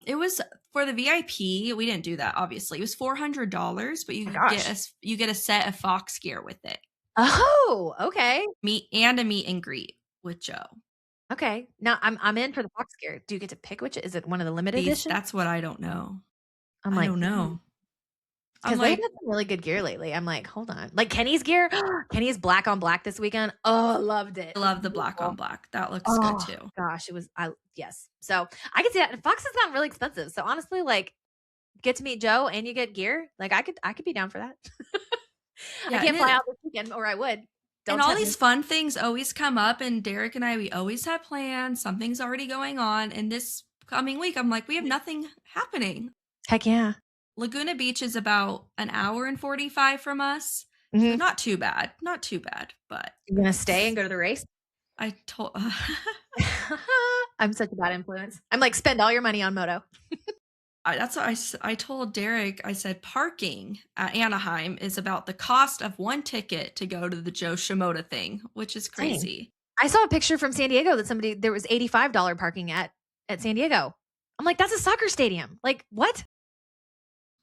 Speaker 2: It was for the VIP. We didn't do that, obviously. It was $400, but you get a set of Fox gear with it.
Speaker 1: Oh, okay.
Speaker 2: Meet and greet with Joe.
Speaker 1: Okay. Now I'm in for the Fox gear. Do you get to pick which? Is it one of the limited editions?
Speaker 2: That's what I don't know.
Speaker 1: I don't
Speaker 2: know.
Speaker 1: Because they've got some really good gear lately. I'm like, hold on. Like Kenny's gear. Kenny is black on black this weekend. Oh, I loved it.
Speaker 2: I love the black on black. That looks good too.
Speaker 1: Gosh, it was yes. So I can see that. And Fox is not really expensive. So honestly, like get to meet Joe and you get gear. Like I could be down for that. Yeah, I can't fly out this weekend, or I would.
Speaker 2: And all these fun things always come up, and Derek and I, we always have plans. Something's already going on. And this coming week, I'm like, we have nothing happening.
Speaker 1: Heck yeah.
Speaker 2: Laguna Beach is about an hour and 45 from us. Mm-hmm. So not too bad. Not too bad. But
Speaker 1: you're going to stay and go to the race?
Speaker 2: I told...
Speaker 1: I'm such a bad influence. I'm like, spend all your money on moto.
Speaker 2: That's what I told Derek. I said parking at Anaheim is about the cost of one ticket to go to the Joe Shimoda thing, which is crazy.
Speaker 1: Dang. I saw a picture from San Diego that there was $85 parking at San Diego. I'm like, that's a soccer stadium. Like, what?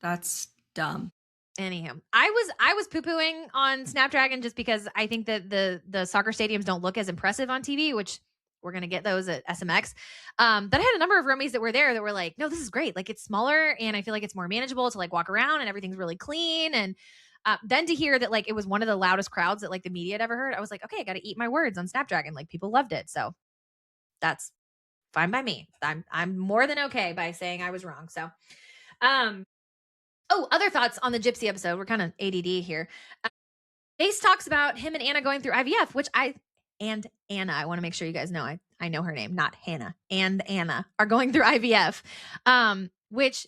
Speaker 2: That's dumb.
Speaker 1: Anyhow, I was poo-pooing on Snapdragon just because I think that the soccer stadiums don't look as impressive on TV, which we're going to get those at SMX. But I had a number of roomies that were there that were like, no, this is great. Like it's smaller and I feel like it's more manageable to like walk around and everything's really clean. And then to hear that like it was one of the loudest crowds that like the media had ever heard, I was like, okay, I got to eat my words on Snapdragon. Like people loved it. So that's fine by me. I'm more than okay by saying I was wrong. So, other thoughts on the Gypsy episode. We're kind of ADD here. Ace talks about him and Anna going through IVF, which I want to make sure you guys know, I know her name, not Hannah, and Anna are going through IVF, which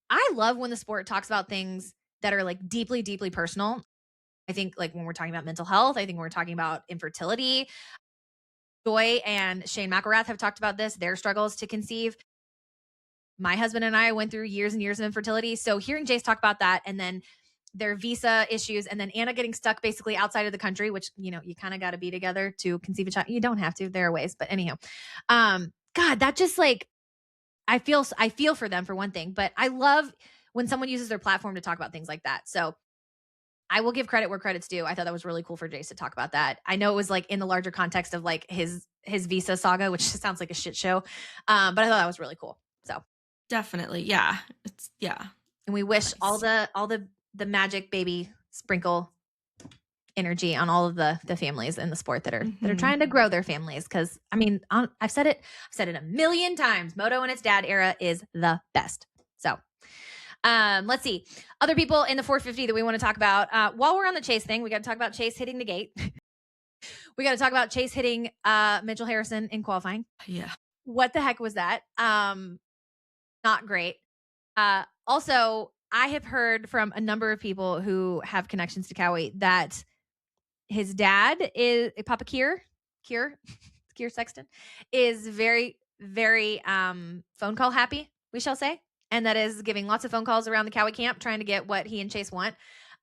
Speaker 1: I love when the sport talks about things that are like deeply, deeply personal. I think like when we're talking about mental health, I think when we're talking about infertility, Joy and Shane McElrath have talked about this, their struggles to conceive. My husband and I went through years and years of infertility. So hearing Jace talk about that and then their visa issues and then Anna getting stuck basically outside of the country, which, you know, you kind of got to be together to conceive a child. You don't have to, there are ways, but anyhow, God, that just like, I feel for them for one thing, but I love when someone uses their platform to talk about things like that. So I will give credit where credit's due. I thought that was really cool for Jace to talk about that. I know it was like in the larger context of like his visa saga, which sounds like a shit show. But I thought that was really cool. So
Speaker 2: definitely. Yeah.
Speaker 1: And we wish all the magic baby sprinkle energy on all of the families in the sport that are trying to grow their families. Cause I mean, I've said it a million times. Moto and its dad era is the best. So, let's see other people in the 450 that we want to talk about. While we're on the Chase thing, we got to talk about Chase hitting the gate. We got to talk about Chase hitting, Mitchell Harrison in qualifying.
Speaker 2: Yeah.
Speaker 1: What the heck was that? Not great. Also, I have heard from a number of people who have connections to Cowie that his dad is Papa Kier Sexton is very, very phone call happy, we shall say. And that is giving lots of phone calls around the Cowie camp trying to get what he and Chase want.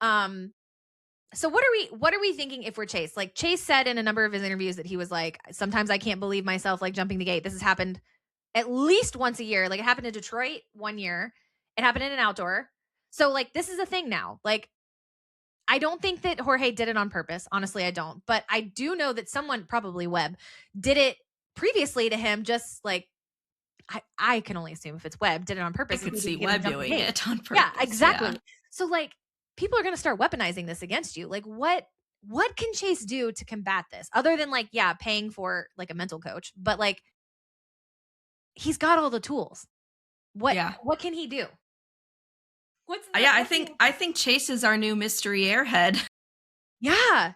Speaker 1: So what are we thinking if we're Chase? Like Chase said in a number of his interviews that he was like, sometimes I can't believe myself like jumping the gate. This has happened at least once a year. Like it happened in Detroit one year. It happened in an outdoor. So like, this is a thing now. Like, I don't think that Jorge did it on purpose. Honestly, I don't. But I do know that someone, probably Webb, did it previously to him. Just like, I can only assume if it's Webb, did it on purpose.
Speaker 2: I could see Webb doing it on purpose.
Speaker 1: Yeah, exactly. Yeah. So like, people are going to start weaponizing this against you. Like what can Chase do to combat this? Other than like, yeah, paying for like a mental coach. But like, he's got all the tools. What can he do?
Speaker 2: I think Chase is our new mystery airhead.
Speaker 1: Yeah.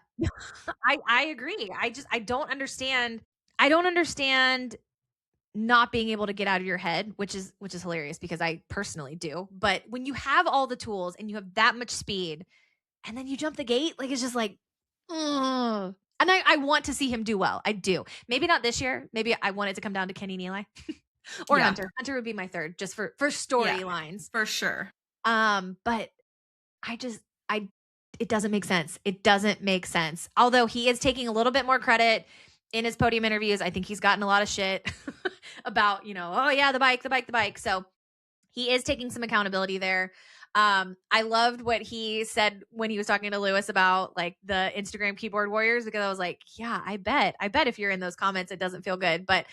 Speaker 1: I agree. I don't understand not being able to get out of your head, which is hilarious because I personally do. But when you have all the tools and you have that much speed and then you jump the gate, like it's just like, ugh. And I want to see him do well. I do. Maybe not this year. Maybe I want it to come down to Kenny and Eli or Hunter. Hunter would be my third just for storylines.
Speaker 2: For sure.
Speaker 1: But it doesn't make sense. It doesn't make sense. Although he is taking a little bit more credit in his podium interviews. I think he's gotten a lot of shit about, oh yeah, the bike. So he is taking some accountability there. I loved what he said when he was talking to Lewis about like the Instagram keyboard warriors, because I was like, yeah, I bet if you're in those comments, it doesn't feel good. But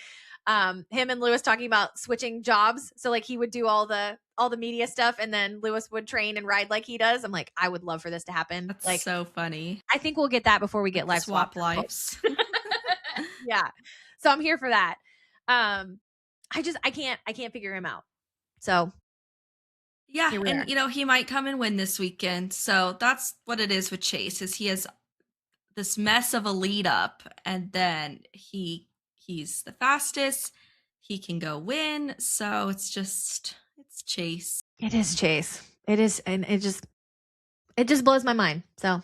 Speaker 1: him and Lewis talking about switching jobs. So like he would do all the all the media stuff, and then Lewis would train and ride like he does. I'm like, I would love for this to happen.
Speaker 2: That's
Speaker 1: Like,
Speaker 2: so funny.
Speaker 1: I think we'll get that before we get live
Speaker 2: Swap
Speaker 1: swap.
Speaker 2: lives.
Speaker 1: Yeah. So I'm here for that. I can't figure him out. So
Speaker 2: Yeah,
Speaker 1: here we are.
Speaker 2: and he might come and win this weekend. So that's what it is with Chase, is he has this mess of a lead up, and then he's the fastest. He can go win. So it's Chase.
Speaker 1: It is Chase. It is, and it just blows my mind. So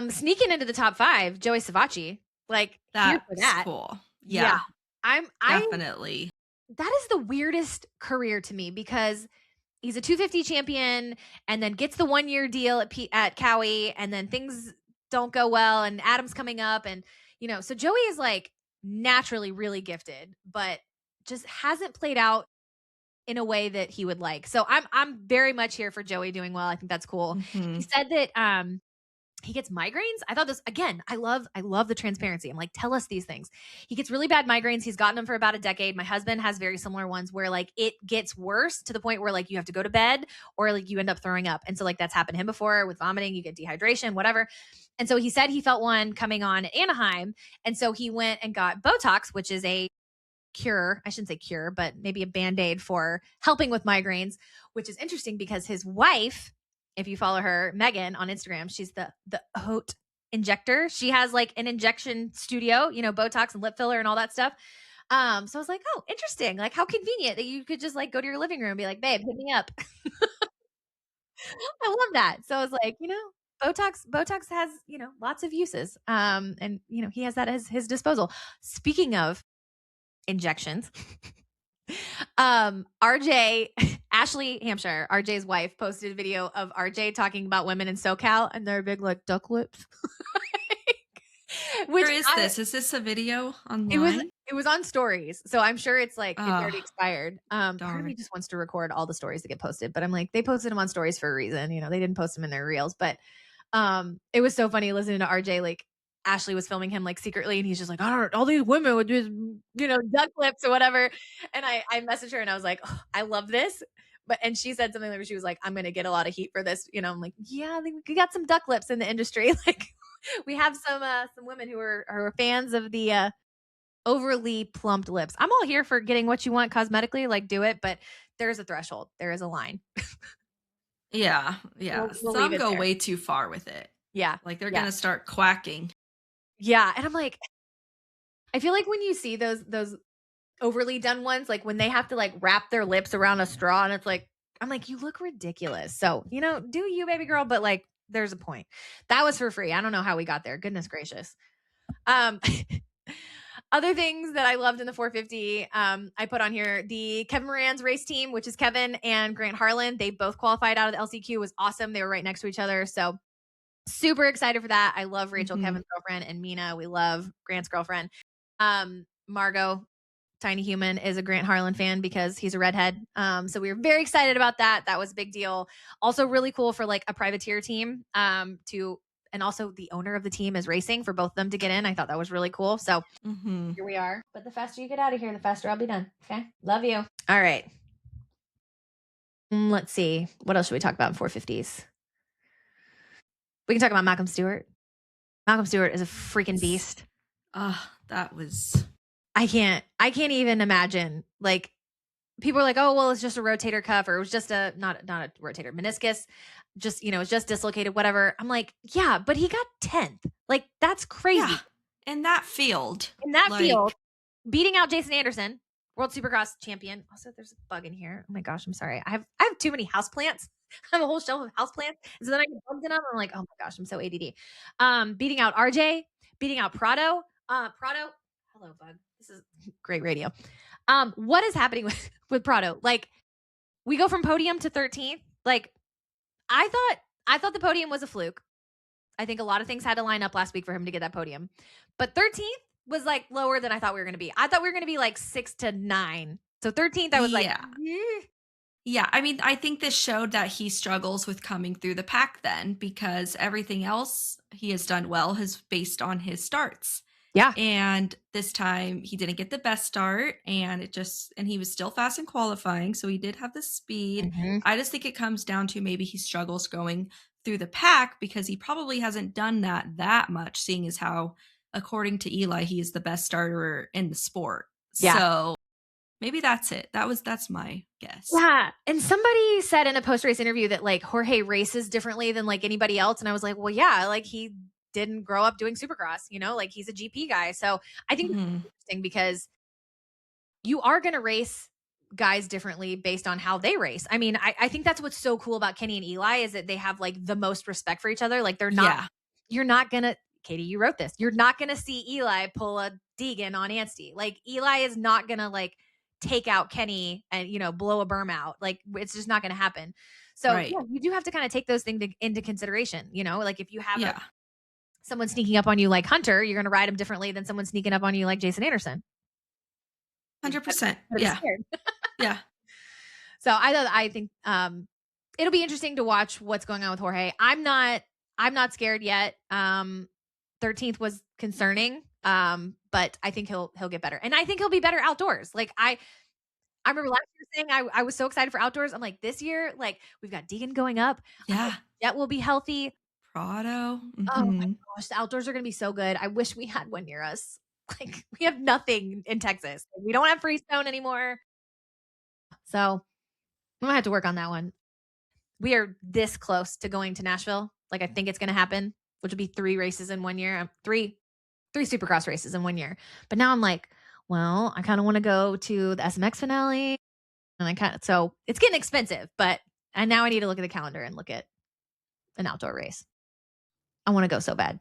Speaker 1: sneaking into the top 5, Joey Savacci. Like,
Speaker 2: That's
Speaker 1: here for that.
Speaker 2: cool. Yeah.
Speaker 1: I'm
Speaker 2: Definitely.
Speaker 1: that is the weirdest career to me, because he's a 250 champion and then gets the 1-year deal at Cowie, and then things don't go well, and Adam's coming up, and so Joey is like naturally really gifted, but just hasn't played out in a way that he would like. So I'm very much here for Joey doing well. I think that's cool.
Speaker 2: Mhm.
Speaker 1: He said that he gets migraines. I thought this, again, I love the transparency. I'm like, tell us these things. He gets really bad migraines. He's gotten them for about a decade. My husband has very similar ones where like it gets worse to the point where like you have to go to bed, or like you end up throwing up. And so like that's happened to him before with vomiting, you get dehydration, whatever. And so he said he felt one coming on at Anaheim. And so he went and got Botox, which is a cure. I shouldn't say cure, but maybe a Band-Aid for helping with migraines, which is interesting because his wife, if you follow her, Megan, on Instagram, she's the haute injector. She has like an injection studio, Botox and lip filler and all that stuff. So I was like, oh, interesting. Like, how convenient that you could just like go to your living room and be like, babe, hit me up. I love that. So I was like, Botox has, lots of uses. And he has that at his disposal. Speaking of injections, RJ, Ashley Hampshire, RJ's wife, posted a video of RJ talking about women in SoCal and their big like duck lips.
Speaker 2: Where is this? Is this a video online?
Speaker 1: It was on stories, so I'm sure it's like it's already
Speaker 2: Oh,
Speaker 1: expired. Part of me just wants to record all the stories that get posted, but I'm like, they posted them on stories for a reason. They didn't post them in their reels. But it was so funny listening to RJ. Like, Ashley was filming him like secretly, and he's just like, I don't know, all these women with just duck lips or whatever. And I messaged her and I was like, oh, I love this. And she said something like, she was like, I'm gonna get a lot of heat for this. I'm like, yeah, I think we got some duck lips in the industry. Like, we have some women who are fans of the overly plumped lips. I'm all here for getting what you want cosmetically, like do it, but there's a threshold. There is a line.
Speaker 2: Yeah.
Speaker 1: We'll
Speaker 2: Some
Speaker 1: leave it
Speaker 2: go
Speaker 1: there.
Speaker 2: way too far with it.
Speaker 1: Yeah.
Speaker 2: Like they're gonna start quacking.
Speaker 1: Yeah. And I'm like, I feel like when you see those overly done ones, like when they have to like wrap their lips around a straw, and it's like, I'm like, you look ridiculous. So, do you, baby girl, but like there's a point. That was for free. I don't know how we got there. Goodness gracious. Other things that I loved in the 450, I put on here the Kevin Moran's race team, which is Kevin and Grant Harlan. They both qualified out of the LCQ. It was awesome. They were right next to each other. So super excited for that. I love Rachel, Kevin's girlfriend, and Mina. We love Grant's girlfriend. Margot, Tiny Human, is a Grant Harlan fan because he's a redhead. So we were very excited about that. That was a big deal. Also really cool for like a privateer team and also the owner of the team is racing for both of them to get in. I thought that was really cool. So here we are. But the faster you get out of here, the faster I'll be done. Okay. Love you. All right. Let's see. What else should we talk about in 450s? We can talk about Malcolm Stewart. Malcolm Stewart is a freaking beast.
Speaker 2: That was...
Speaker 1: I can't even imagine. Like, people are like, oh, well, it's just a rotator cuff, or it was just not a rotator, meniscus. Just, it's just dislocated, whatever. I'm like, yeah, but he got 10th. Like, that's crazy.
Speaker 2: Yeah. In that field.
Speaker 1: Beating out Jason Anderson, World Supercross champion. Also, there's a bug in here. Oh my gosh, I'm sorry. I have too many houseplants. I have a whole shelf of houseplants. And so then I get bugs in them. I'm like, oh my gosh, I'm so ADD. Beating out RJ, beating out Prado. Hello, bug. This is great radio. What is happening with Prado? Like, we go from podium to 13th. Like, I thought the podium was a fluke. I think a lot of things had to line up last week for him to get that podium. But 13th was like lower than I thought we were going to be. I thought we were going to be like 6 to 9. So 13th, I was like,
Speaker 2: Yeah, I mean, I think this showed that he struggles with coming through the pack then, because everything else he has done well has based on his starts.
Speaker 1: Yeah.
Speaker 2: And this time he didn't get the best start, and he was still fast in qualifying, so he did have the speed.
Speaker 1: Mm-hmm.
Speaker 2: I just think it comes down to maybe he struggles going through the pack because he probably hasn't done that much, seeing as how, according to Eli, he is the best starter in the sport.
Speaker 1: Yeah.
Speaker 2: So maybe that's it. That's my guess.
Speaker 1: Yeah. And somebody said in a post-race interview that like Jorge races differently than like anybody else. And I was like, well, yeah, like he didn't grow up doing Supercross, you know, like he's a GP guy. So I think it's interesting because you are going to race guys differently based on how they race. I mean, I think that's what's so cool about Kenny and Eli is that they have like the most respect for each other. Like they're not, you're not going to, Katie, you wrote this. You're not going to see Eli pull a Deegan on Anstie. Like Eli is not going to like take out Kenny and, you know, blow a berm out. Like it's just not going to happen. So yeah, you do have to kind of take those things into consideration. You know, like if you have someone sneaking up on you like Hunter, you're going to ride him differently than someone sneaking up on you like Jason Anderson.
Speaker 2: 100%. Yeah. Yeah.
Speaker 1: So I think it'll be interesting to watch what's going on with Jorge. I'm not scared yet. 13th was concerning. But I think he'll get better. And I think he'll be better outdoors. Like I remember last year saying I was so excited for outdoors. I'm like, this year, like we've got Deegan going up.
Speaker 2: Yeah.
Speaker 1: That will be healthy.
Speaker 2: Prado.
Speaker 1: Oh my gosh, the outdoors are gonna be so good. I wish we had one near us. Like we have nothing in Texas. We don't have Freestone anymore. So I'm gonna have to work on that one. We are this close to going to Nashville. Like I think it's gonna happen, which will be 3 races in 1 year. Three Supercross races in 1 year. But now I'm like, well, I kind of want to go to the SMX finale. And so it's getting expensive, and now I need to look at the calendar and look at an outdoor race. I want to go so bad.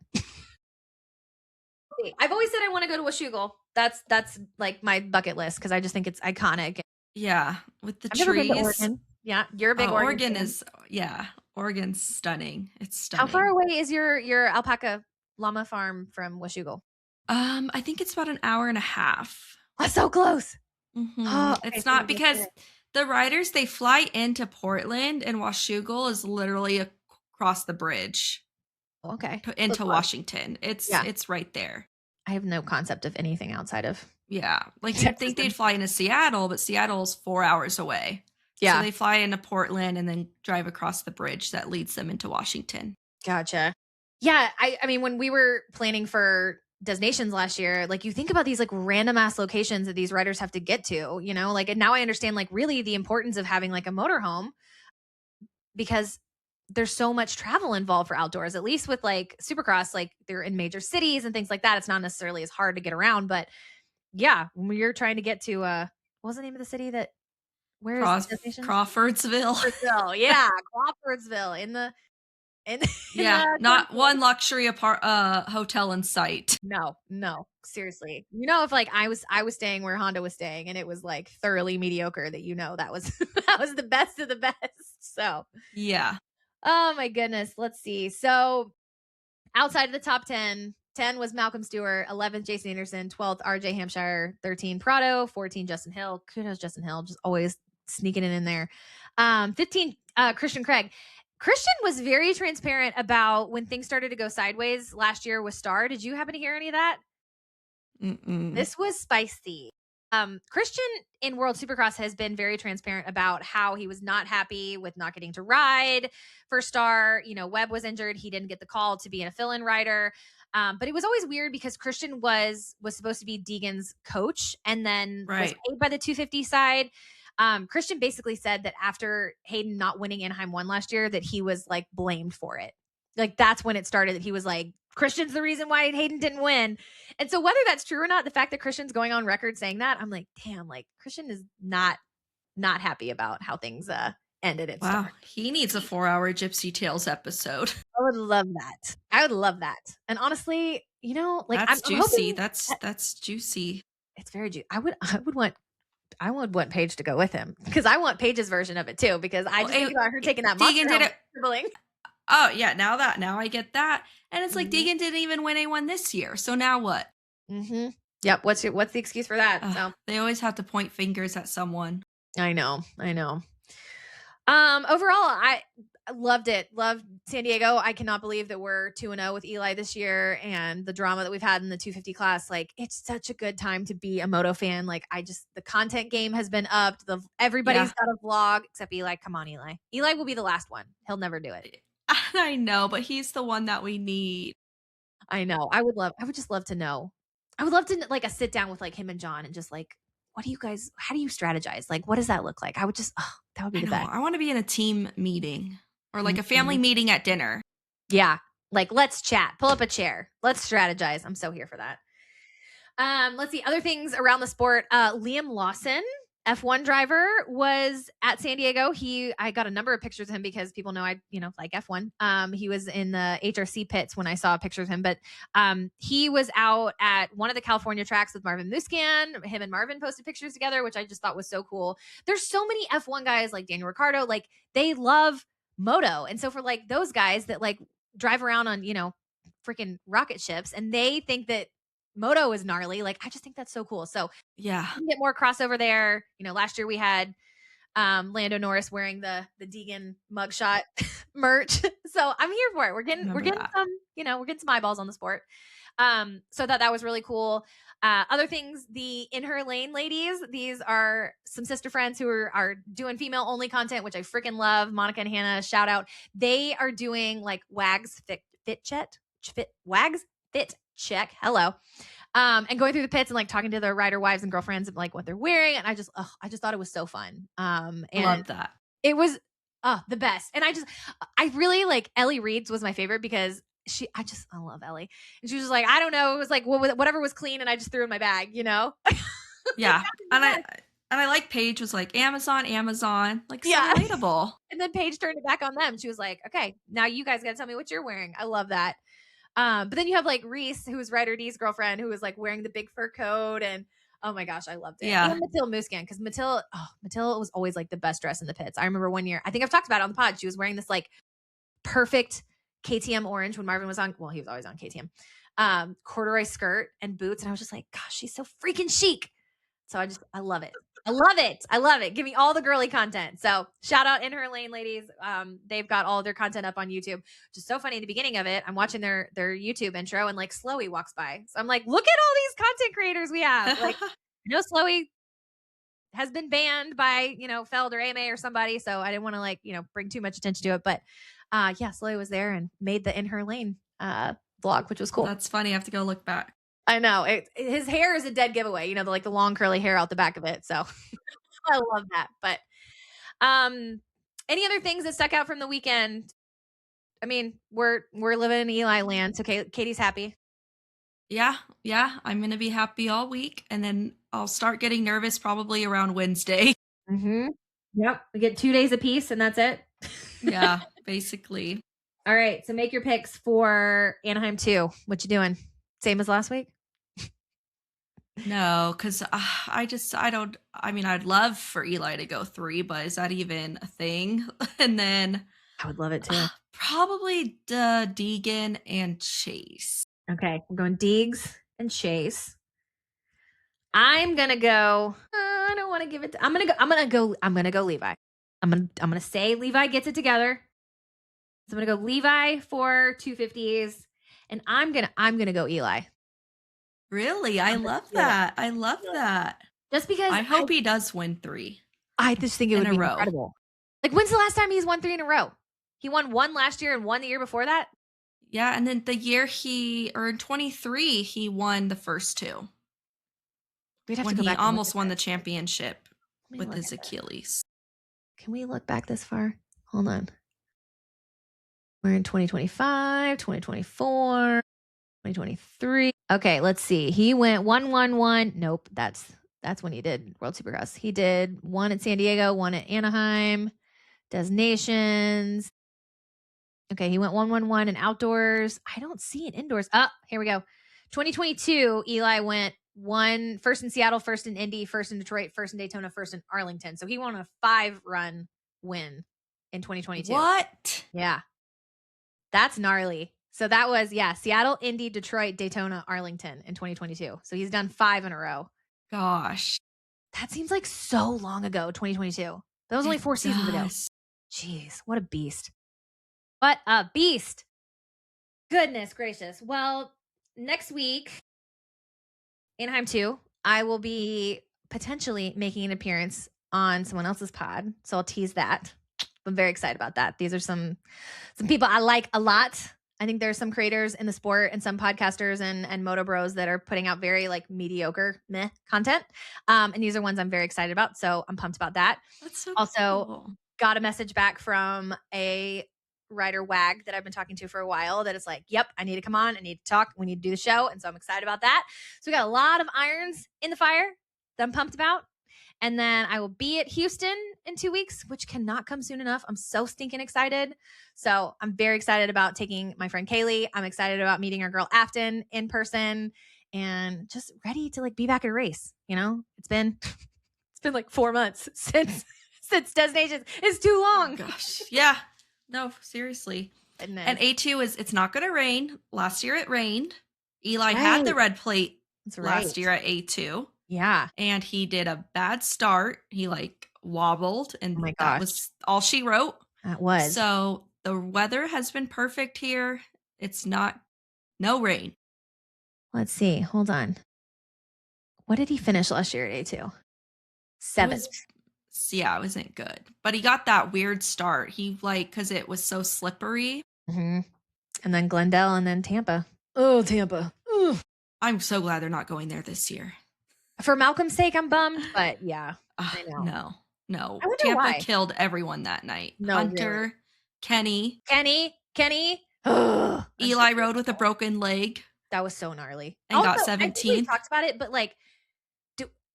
Speaker 1: I've always said I want to go to Washougal. That's like my bucket list because I just think it's iconic.
Speaker 2: Yeah, with the
Speaker 1: I've never been to
Speaker 2: trees.
Speaker 1: Oregon. Yeah, you're a big Oregon fan.
Speaker 2: Oregon's stunning. It's stunning.
Speaker 1: How far away is your alpaca llama farm from Washougal?
Speaker 2: I think it's about an hour and a half.
Speaker 1: That's so close.
Speaker 2: Oh, it's not because the riders, they fly into Portland and Washougal is literally across the bridge.
Speaker 1: Okay.
Speaker 2: Into Washington. It's right there.
Speaker 1: I have no concept of anything outside of.
Speaker 2: Yeah. Like you'd think they'd fly into Seattle, but Seattle's 4 hours away.
Speaker 1: Yeah.
Speaker 2: So they fly into Portland and then drive across the bridge that leads them into Washington.
Speaker 1: Gotcha. Yeah. I mean, when we were planning for Destinations last year, like you think about these like random ass locations that these riders have to get to, you know, like, and now I understand like really the importance of having like a motorhome because there's so much travel involved for outdoors, at least with like Supercross, like they're in major cities and things like that. It's not necessarily as hard to get around, but yeah, when you're trying to get to, what was the name of the city that, where is the destination?
Speaker 2: Crawfordsville.
Speaker 1: Yeah. Crawfordsville
Speaker 2: not one luxury hotel in sight.
Speaker 1: No, seriously. You know, if like I was staying where Honda was staying and it was like thoroughly mediocre, that, you know, that was the best of the best. So
Speaker 2: yeah.
Speaker 1: Oh my goodness. Let's see. So outside of the top 10 was Malcolm Stewart, 11th Jason Anderson, 12th RJ Hampshire, 13 Prado, 14 Justin Hill. Kudos Justin Hill, just always sneaking it in there. 15 Christian Craig. Christian was very transparent about when things started to go sideways last year with Star. Did you happen to hear any of that? This was spicy. Christian in World Supercross has been very transparent about how he was not happy with not getting to ride for Star. You know, Webb was injured. He didn't get the call to be a fill-in rider. But it was always weird because Christian was supposed to be Deegan's coach and then was paid by the 250 side. Christian basically said that after Hayden not winning Anaheim 1 last year, that he was like blamed for it. Like that's when it started, that he was like, Christian's the reason why Hayden didn't win. And so whether that's true or not, the fact that Christian's going on record saying that, I'm like, damn, like Christian is not happy about how things ended at Star.
Speaker 2: He needs a 4-hour Gypsy Tales episode.
Speaker 1: I would love that. And honestly, you know, like
Speaker 2: that's juicy.
Speaker 1: I'm
Speaker 2: that's juicy.
Speaker 1: It's very juicy. I would want Paige to go with him because I want Paige's version of it too, because I just think about her taking that Deegan did it. Dribbling.
Speaker 2: Oh yeah, now I get that. And it's like Deegan didn't even win A1 this year. So now what?
Speaker 1: Yep. What's the excuse for that? So
Speaker 2: they always have to point fingers at someone.
Speaker 1: I know. Overall, I loved it. Loved San Diego. I cannot believe that we're 2-0 with Eli this year and the drama that we've had in the 250 class. Like, it's such a good time to be a moto fan. Like, the content game has been upped. Everybody's got a vlog except Eli. Come on, Eli. Eli will be the last one. He'll never do it.
Speaker 2: I know, but he's the one that we need.
Speaker 1: I know. I would just love to know. I would love to like a sit down with like him and John and just like, how do you strategize? Like, what does that look like? That would be the best.
Speaker 2: I want to be in a team meeting or like a family meeting at dinner.
Speaker 1: Yeah. Like, let's chat, pull up a chair. Let's strategize. I'm so here for that. Let's see other things around the sport. Liam Lawson, F1 driver, was at San Diego. I got a number of pictures of him because people know I, like F1. He was in the HRC pits when I saw pictures of him, but he was out at one of the California tracks with Marvin Musquin. Him and Marvin posted pictures together, which I just thought was so cool. There's so many F1 guys like Daniel Ricciardo, like they love moto. And so for like those guys that like drive around on, freaking rocket ships and they think that moto is gnarly, like I just think that's so cool. So
Speaker 2: yeah,
Speaker 1: we can get more crossover there. Last year we had Lando Norris wearing the Deegan mugshot merch. So I'm here for it. We're getting some, we're getting some eyeballs on the sport. So that was really cool. Other things, the In Her Lane ladies, these are some sister friends who are doing female only content, which I freaking love. Monica and Hannah, shout out. They are doing like Wags Fit Check. Hello. And going through the pits and like talking to their rider wives and girlfriends of like what they're wearing. And I just thought it was so fun. And
Speaker 2: love that.
Speaker 1: It was the best. And I really like Ellie Reed's was my favorite because I love Ellie. And she was just like, I don't know. It was like, whatever was clean. And I just threw in my bag,
Speaker 2: Yeah. And I like Paige was like, Amazon, like so relatable.
Speaker 1: And then Paige turned it back on them. She was like, okay, now you guys got to tell me what you're wearing. I love that. But then you have like Reese, who was Ryder D's girlfriend, who was like wearing the big fur coat. And oh my gosh, I loved it.
Speaker 2: Yeah.
Speaker 1: And Mathilde Musquin, because Mathilde was always like the best dress in the pits. I remember one year, I think I've talked about it on the pod. She was wearing this like perfect KTM orange when Marvin was on. Well, he was always on KTM. Corduroy skirt and boots. And I was just like, gosh, she's so freaking chic. So I love it. I love it. Give me all the girly content. So shout out In Her Lane ladies. They've got all their content up on YouTube, which is so funny. At the beginning of it, I'm watching their YouTube intro and like Sloey walks by. So I'm like, look at all these content creators we have. Like, Sloey has been banned by, Feld or AMA or somebody. So I didn't want to like, bring too much attention to it. But Sloey was there and made the In Her Lane vlog, which was cool.
Speaker 2: That's funny. I have to go look back.
Speaker 1: I know his hair is a dead giveaway, the long curly hair out the back of it. So I love that. But any other things that stuck out from the weekend? I mean, we're living in Eli land. So Katie's happy.
Speaker 2: Yeah. I'm going to be happy all week. And then I'll start getting nervous probably around Wednesday.
Speaker 1: Mm-hmm. Yep. We get 2 days apiece and that's it.
Speaker 2: Yeah, basically.
Speaker 1: All right. So make your picks for Anaheim 2. What you doing? Same as last week?
Speaker 2: No, because I'd love for Eli to go 3, but is that even a thing? And then
Speaker 1: I would love it too.
Speaker 2: Probably Deegan and Chase.
Speaker 1: Okay, I'm going Deegs and Chase. I'm gonna go. I don't want to give it. I'm gonna go Levi. I'm gonna say Levi gets it together. So I'm gonna go Levi for 250s, and I'm gonna go Eli.
Speaker 2: Really? I love that. I love that.
Speaker 1: Just because
Speaker 2: I hope he does win 3.
Speaker 1: I just think it would be incredible. Like, when's the last time he's won 3 in a row? He won 1 last year and 1 the year before that?
Speaker 2: Yeah, and then the year in 23, he won the first 2.
Speaker 1: We'd have
Speaker 2: when
Speaker 1: to go
Speaker 2: he
Speaker 1: back
Speaker 2: almost won the championship with his
Speaker 1: that.
Speaker 2: Achilles.
Speaker 1: Can we look back this far? Hold on. We're in 2025, 2024. 2023. Okay, let's see. He went 1-1-1. Nope, that's when he did World Supercross. He did 1 at San Diego, 1 at Anaheim, Nations. Okay, he went 1-1-1 in outdoors. I don't see it indoors. Oh, here we go. 2022, Eli went 1 first in Seattle, first in Indy, first in Detroit, first in Daytona, first in Arlington. So he won a 5-run win in 2022.
Speaker 2: What?
Speaker 1: Yeah. That's gnarly. So that was, Seattle, Indy, Detroit, Daytona, Arlington in 2022. So he's done 5 in a row.
Speaker 2: Gosh.
Speaker 1: That seems like so long ago, 2022. That was only 4 seasons ago. Jeez, what a beast. What a beast. Goodness gracious. Well, next week, Anaheim 2, I will be potentially making an appearance on someone else's pod. So I'll tease that. I'm very excited about that. These are some people I like a lot. I think there's some creators in the sport and some podcasters and moto bros that are putting out very like mediocre content. And these are ones I'm very excited about. So I'm pumped about that.
Speaker 2: That's so
Speaker 1: also
Speaker 2: cool.
Speaker 1: Got a message back from a writer wag that I've been talking to for a while that is like, yep, I need to come on. I need to talk. We need to do the show. And so I'm excited about that. So we got a lot of irons in the fire that I'm pumped about. And then I will be at Houston in 2 weeks, which cannot come soon enough. I'm so stinking excited. So I'm very excited about taking my friend Kaylee. I'm excited about meeting our girl Afton in person and just ready to like be back at a race. You know, it's been like 4 months since Destinations. It's too long.
Speaker 2: Oh, gosh. Yeah. No, seriously.
Speaker 1: Goodness.
Speaker 2: And A2 it's not going to rain. Last year it rained. Eli had the red plate last year at A2.
Speaker 1: Yeah.
Speaker 2: And he did a bad start. He like wobbled and
Speaker 1: oh my
Speaker 2: that
Speaker 1: gosh.
Speaker 2: was all she wrote.
Speaker 1: That was.
Speaker 2: So the weather has been perfect here. It's no rain.
Speaker 1: Let's see. Hold on. What did he finish last year at A2? 7th.
Speaker 2: Yeah, it wasn't good. But he got that weird start. He like, because it was so slippery.
Speaker 1: Mm-hmm. And then Glendale and then Tampa. Oh, Tampa. Ugh.
Speaker 2: I'm so glad they're not going there this year.
Speaker 1: For Malcolm's sake, I'm bummed, but yeah. I know.
Speaker 2: No.
Speaker 1: I wonder
Speaker 2: Tampa
Speaker 1: why.
Speaker 2: killed everyone that night.
Speaker 1: No,
Speaker 2: Hunter,
Speaker 1: really. Kenny.
Speaker 2: Ugh, Eli rode with a broken leg.
Speaker 1: That was so gnarly.
Speaker 2: And got 17th.
Speaker 1: I think we talked about it, but like,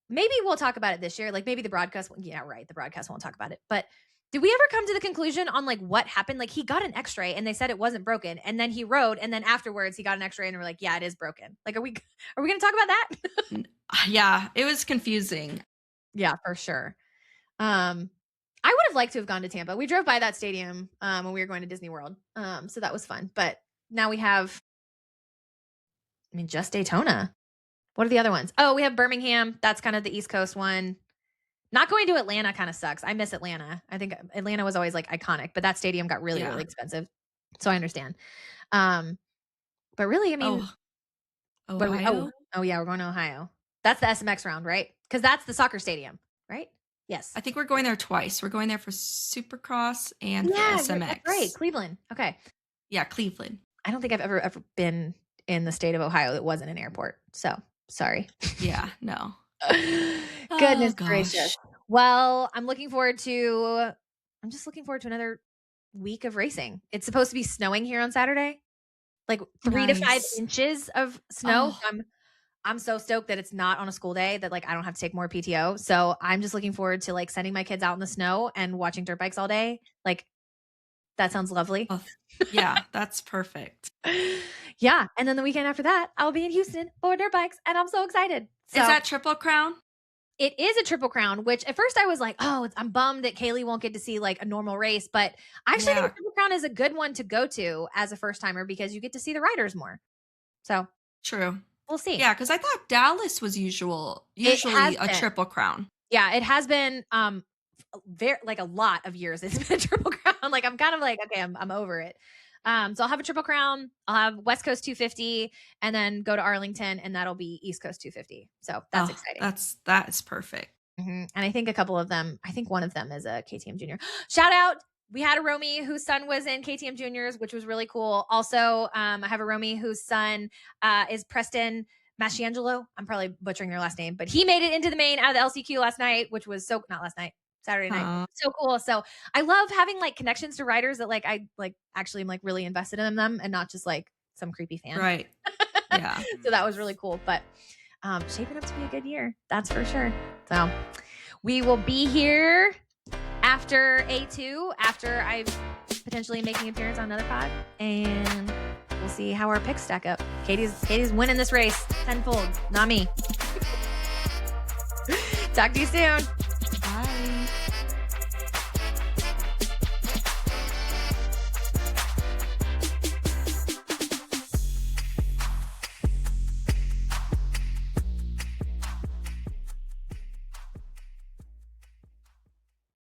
Speaker 1: maybe we'll talk about it this year. Like maybe the broadcast. Yeah, right. The broadcast won't talk about it. But did we ever come to the conclusion on like what happened? Like he got an X-ray and they said it wasn't broken, and then he rode, and then afterwards he got an X-ray and they were like, yeah, it is broken. Like, are we going to talk about that?
Speaker 2: Yeah, it was confusing.
Speaker 1: Yeah, for sure. I would have liked to have gone to Tampa. We drove by that stadium when we were going to Disney World. So that was fun. But now we have, just Daytona. What are the other ones? Oh, we have Birmingham. That's kind of the East Coast one. Not going to Atlanta kind of sucks. I miss Atlanta. I think Atlanta was always like iconic, but that stadium got really, really expensive. So I understand. But really,
Speaker 2: Ohio?
Speaker 1: Oh yeah, we're going to Ohio. That's the SMX round, right? Because that's the soccer stadium, right? Yes.
Speaker 2: I think we're going there twice. We're going there for Supercross and for SMX.
Speaker 1: That's right. Cleveland. Okay.
Speaker 2: Yeah, Cleveland.
Speaker 1: I don't think I've ever been in the state of Ohio that wasn't an airport. So sorry.
Speaker 2: Yeah, no.
Speaker 1: Goodness gracious. Well, I'm just looking forward to another week of racing. It's supposed to be snowing here on Saturday. Like 3 to 5 inches of snow.
Speaker 2: Oh.
Speaker 1: I'm so stoked that it's not on a school day, that like I don't have to take more PTO. So I'm just looking forward to like sending my kids out in the snow and watching dirt bikes all day. Like that sounds lovely.
Speaker 2: Oh, yeah, that's perfect.
Speaker 1: Yeah. And then the weekend after that, I'll be in Houston for dirt bikes, and I'm so excited. So,
Speaker 2: is that Triple Crown?
Speaker 1: It is a Triple Crown, which at first I was like, oh, I'm bummed that Kaylee won't get to see like a normal race. But I actually think Triple Crown is a good one to go to as a first timer because you get to see the riders more. So
Speaker 2: true.
Speaker 1: We'll see.
Speaker 2: Yeah, because I thought Dallas was usually a Triple Crown.
Speaker 1: Yeah, it has been very like a lot of years. It's been a Triple Crown. Like I'm kind of like, okay, I'm over it. So I'll have a Triple Crown. I'll have West Coast 250, and then go to Arlington, and that'll be East Coast 250. So that's exciting.
Speaker 2: That is perfect.
Speaker 1: Mm-hmm. And I think one of them is a KTM Junior. Shout out. We had a Romy whose son was in KTM Juniors, which was really cool. Also, I have a Romy whose son is Preston Masciangelo. I'm probably butchering their last name, but he made it into the main out of the LCQ last night, which was Saturday night. So cool. So I love having like connections to riders that like I like actually am like really invested in them and not just like some creepy fan.
Speaker 2: Right. Yeah.
Speaker 1: So that was really cool. But shaping up to be a good year. That's for sure. So we will be here after A2, after I'm potentially making an appearance on another pod, and we'll see how our picks stack up. Katie's winning this race tenfold, not me. Talk to you soon.